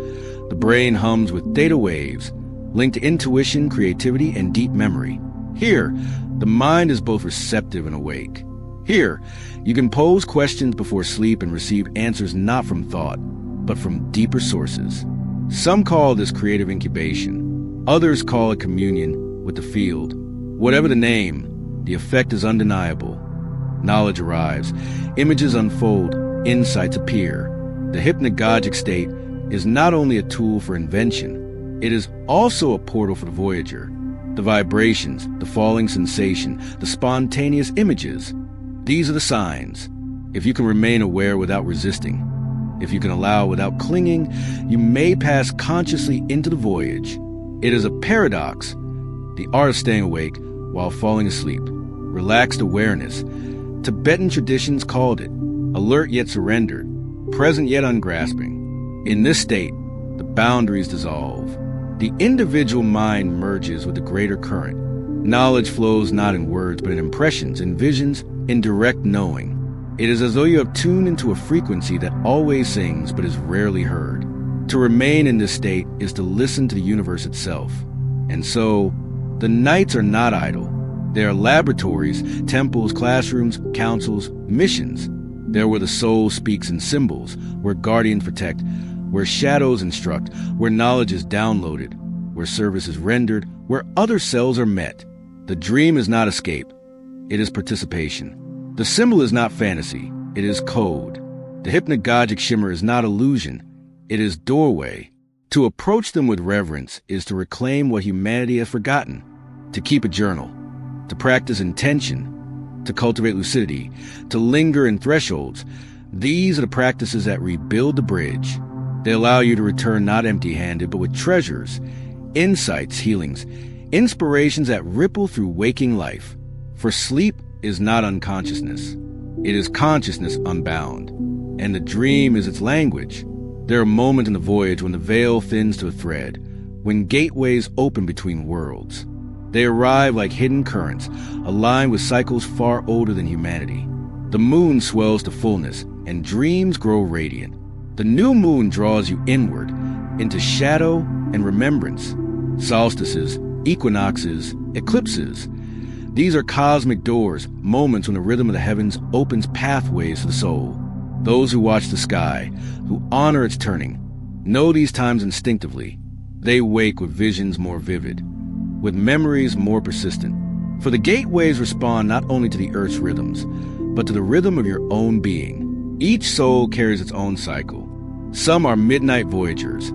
Speaker 1: the brain hums with theta waves, linked to intuition, creativity, and deep memory. Here, the mind is both receptive and awake. Here, you can pose questions before sleep and receive answers not from thought, but from deeper sources. Some call this creative incubation. Others call it communion with the field. Whatever the name, the effect is undeniable. Knowledge arrives, images unfold, insights appear. The hypnagogic state is not only a tool for invention, it is also a portal for the voyager. The vibrations, the falling sensation, the spontaneous images, these are the signs. If you can remain aware without resisting, if you can allow without clinging, you may pass consciously into the voyage. It is a paradox, the art of staying awake while falling asleep. Relaxed awareness. Tibetan traditions called it alert yet surrendered, present yet ungrasping. In this state, the boundaries dissolve. The individual mind merges with the greater current. Knowledge flows not in words, but in impressions, in visions, in direct knowing. It is as though you have tuned into a frequency that always sings but is rarely heard. To remain in this state is to listen to the universe itself. And so, the nights are not idle. They are laboratories, temples, classrooms, councils, missions. They're where the soul speaks in symbols, where guardians protect, where shadows instruct, where knowledge is downloaded. where service is rendered, where other selves are met. The dream is not escape. It is participation. The symbol is not fantasy. It is code. The hypnagogic shimmer is not illusion. It is doorway. To approach them with reverence is to reclaim what humanity has forgotten, to keep a journal, to practice intention, to cultivate lucidity, to linger in thresholds. These are the practices that rebuild the bridge. They allow you to return not empty-handed, but with treasures, insights, healings, inspirations that ripple through waking life. For sleep is not unconsciousness. It is consciousness unbound. And the dream is its language. There are moments in the voyage when the veil thins to a thread, when gateways open between worlds. They arrive like hidden currents, aligned with cycles far older than humanity. The moon swells to fullness, and dreams grow radiant. The new moon draws you inward, into shadow and remembrance. Solstices, equinoxes, eclipses. These are cosmic doors, moments when the rhythm of the heavens opens pathways to the soul. Those who watch the sky, who honor its turning, know these times instinctively. They wake with visions more vivid, with memories more persistent. For the gateways respond not only to the earth's rhythms, but to the rhythm of your own being. Each soul carries its own cycle. Some are midnight voyagers,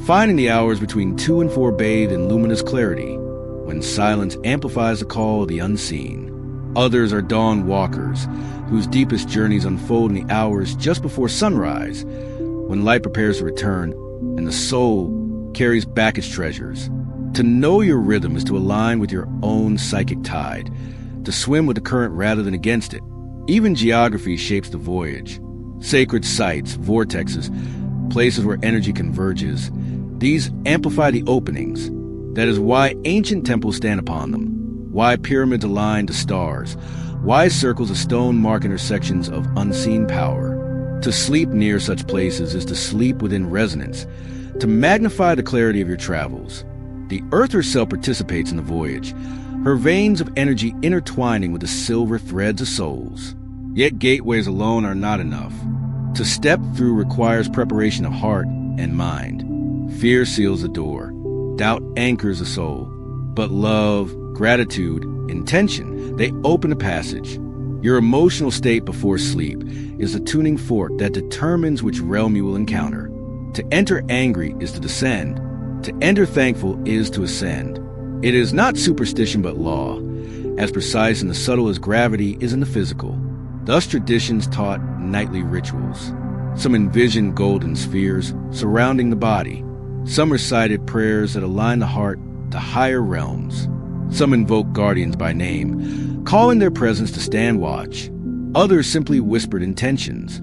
Speaker 1: finding the hours between 2 and 4 bathed in luminous clarity, when silence amplifies the call of the unseen. Others are dawn walkers, whose deepest journeys unfold in the hours just before sunrise, when light prepares to return and the soul carries back its treasures. To know your rhythm is to align with your own psychic tide, to swim with the current rather than against it. Even geography shapes the voyage. Sacred sites, vortexes, places where energy converges, these amplify the openings. That is why ancient temples stand upon them, why pyramids align to stars, why circles of stone mark intersections of unseen power. To sleep near such places is to sleep within resonance, to magnify the clarity of your travels. The earth herself participates in the voyage, her veins of energy intertwining with the silver threads of souls. Yet gateways alone are not enough. To step through requires preparation of heart and mind. Fear seals the door. Doubt anchors the soul. But love, gratitude, intention, they open the passage. Your emotional state before sleep is the tuning fork that determines which realm you will encounter. To enter angry is to descend. To enter thankful is to ascend. It is not superstition but law, as precise and as subtle as gravity is in the physical. Thus traditions taught nightly rituals. Some envisioned golden spheres surrounding the body. Some recited prayers that align the heart to higher realms. Some invoked guardians by name, calling their presence to stand watch. Others simply whispered intentions.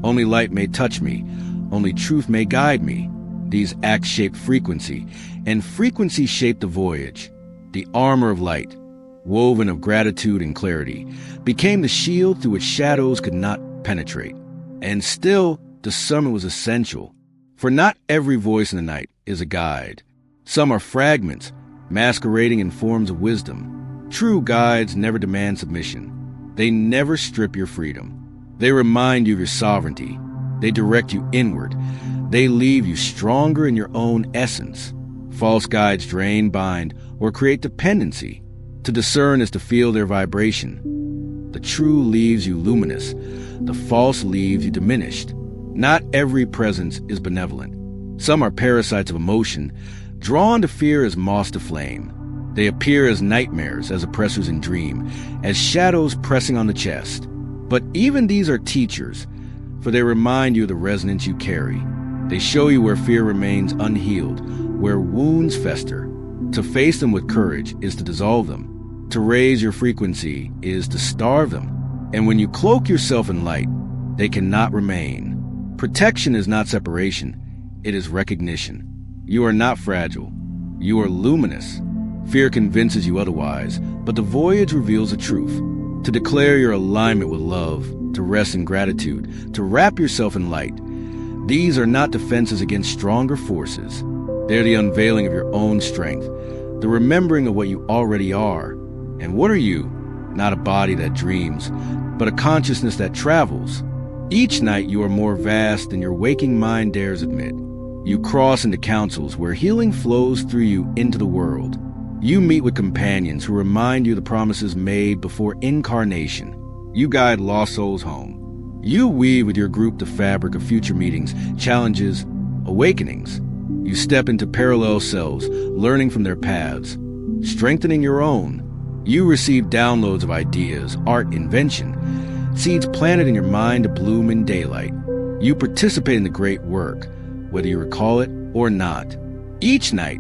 Speaker 1: Only light may touch me. Only truth may guide me. These acts shape frequency, and frequency shaped the voyage. The armor of light, woven of gratitude and clarity, became the shield through which shadows could not penetrate. And still, discernment was essential, for not every voice in the night is a guide. Some are fragments, masquerading in forms of wisdom. True guides never demand submission. They never strip your freedom. They remind you of your sovereignty. They direct you inward. They leave you stronger in your own essence. False guides drain, bind, or create dependency. To discern is to feel their vibration. The true leaves you luminous. The false leaves you diminished. Not every presence is benevolent. Some are parasites of emotion, drawn to fear as moths to flame. They appear as nightmares, as oppressors in dream, as shadows pressing on the chest. But even these are teachers, for they remind you of the resonance you carry. They show you where fear remains unhealed, where wounds fester. To face them with courage is to dissolve them. To raise your frequency is to starve them. And when you cloak yourself in light, they cannot remain. Protection is not separation. It is recognition. You are not fragile. You are luminous. Fear convinces you otherwise, but the voyage reveals the truth. To declare your alignment with love, to rest in gratitude, to wrap yourself in light. These are not defenses against stronger forces. They're the unveiling of your own strength, the remembering of what you already are. And what are you? Not a body that dreams, but a consciousness that travels. Each night you are more vast than your waking mind dares admit. You cross into councils where healing flows through you into the world. You meet with companions who remind you of the promises made before incarnation. You guide lost souls home. You weave with your group the fabric of future meetings, challenges, awakenings. You step into parallel selves, learning from their paths, strengthening your own. You receive downloads of ideas, art, invention, seeds planted in your mind to bloom in daylight. You participate in the great work, whether you recall it or not. Each night,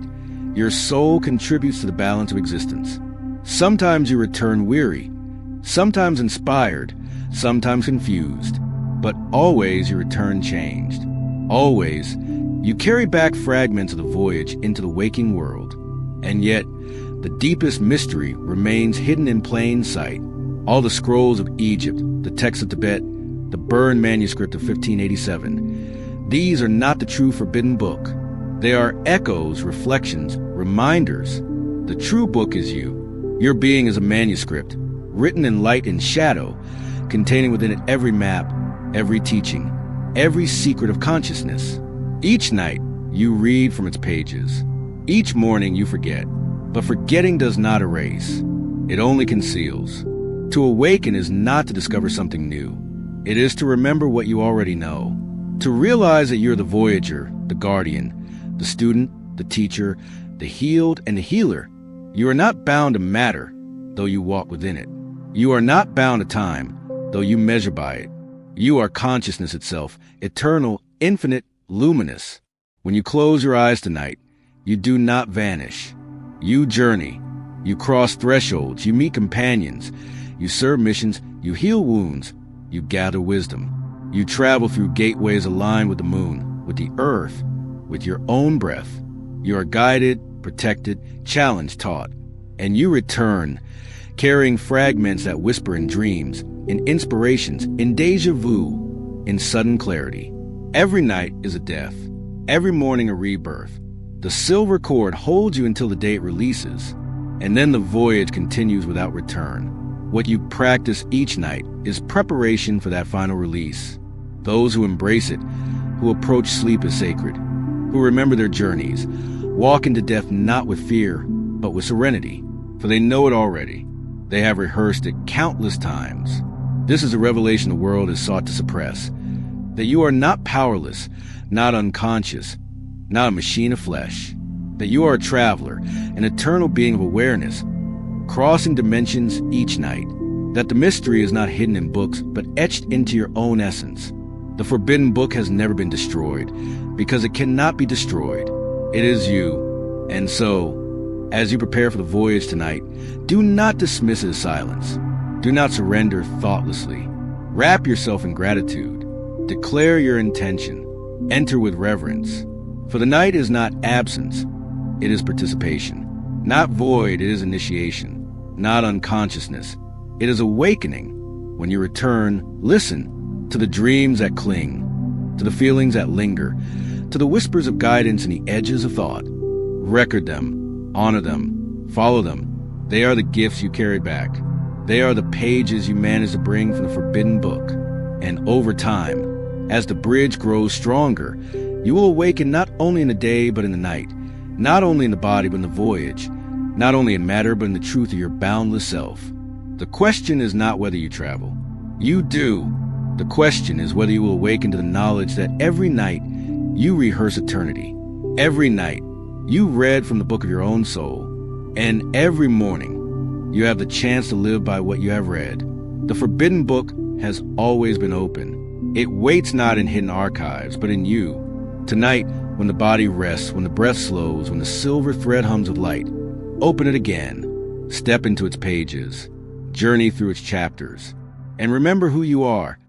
Speaker 1: your soul contributes to the balance of existence. Sometimes you return weary, sometimes inspired, sometimes confused, but always you return changed. Always, you carry back fragments of the voyage into the waking world. And yet, the deepest mystery remains hidden in plain sight. All the scrolls of Egypt, the texts of Tibet, the burned manuscript of 1587, these are not the true forbidden book. They are echoes, reflections, reminders. The true book is you. Your being is a manuscript, written in light and shadow, containing within it every map, every teaching, every secret of consciousness. Each night, you read from its pages. Each morning, you forget. But forgetting does not erase. It only conceals. To awaken is not to discover something new. It is to remember what you already know. To realize that you're the voyager, the guardian, the student, the teacher, the healed, and the healer. You are not bound to matter, though you walk within it. You are not bound to time, though you measure by it. You are consciousness itself, eternal, infinite, luminous. When you close your eyes tonight, you do not vanish. You journey. You cross thresholds. You meet companions. You serve missions. You heal wounds. You gather wisdom. You travel through gateways aligned with the moon, with the earth, with your own breath. You are guided, protected, challenged, taught. And you return, carrying fragments that whisper in dreams, in inspirations, in déjà vu, in sudden clarity. Every night is a death. Every morning a rebirth. The silver cord holds you until the day it releases, and then the voyage continues without return. What you practice each night is preparation for that final release. Those who embrace it, who approach sleep as sacred, who remember their journeys, walk into death not with fear, but with serenity, for they know it already. They have rehearsed it countless times. This is a revelation the world has sought to suppress, that you are not powerless, not unconscious, not a machine of flesh, that you are a traveler, an eternal being of awareness, crossing dimensions each night, that the mystery is not hidden in books, but etched into your own essence. The forbidden book has never been destroyed, because it cannot be destroyed. It is you. And so, as you prepare for the voyage tonight, do not dismiss it as silence. Do not surrender thoughtlessly. Wrap yourself in gratitude. Declare your intention. Enter with reverence. For the night is not absence, it is participation. Not void, it is initiation. Not unconsciousness, it is awakening. When you return, listen to the dreams that cling, to the feelings that linger, to the whispers of guidance and the edges of thought. Record them, honor them, follow them. They are the gifts you carried back. They are the pages you managed to bring from the forbidden book. And over time, as the bridge grows stronger, you will awaken not only in the day but in the night, not only in the body but in the voyage, not only in matter but in the truth of your boundless self. The question is not whether you travel. You do. The question is whether you will awaken to the knowledge that every night you rehearse eternity. Every night you read from the book of your own soul. And every morning you have the chance to live by what you have read. The forbidden book has always been open. It waits not in hidden archives, but in you. Tonight, when the body rests, when the breath slows, when the silver thread hums with light, open it again. Step into its pages. Journey through its chapters. And remember who you are.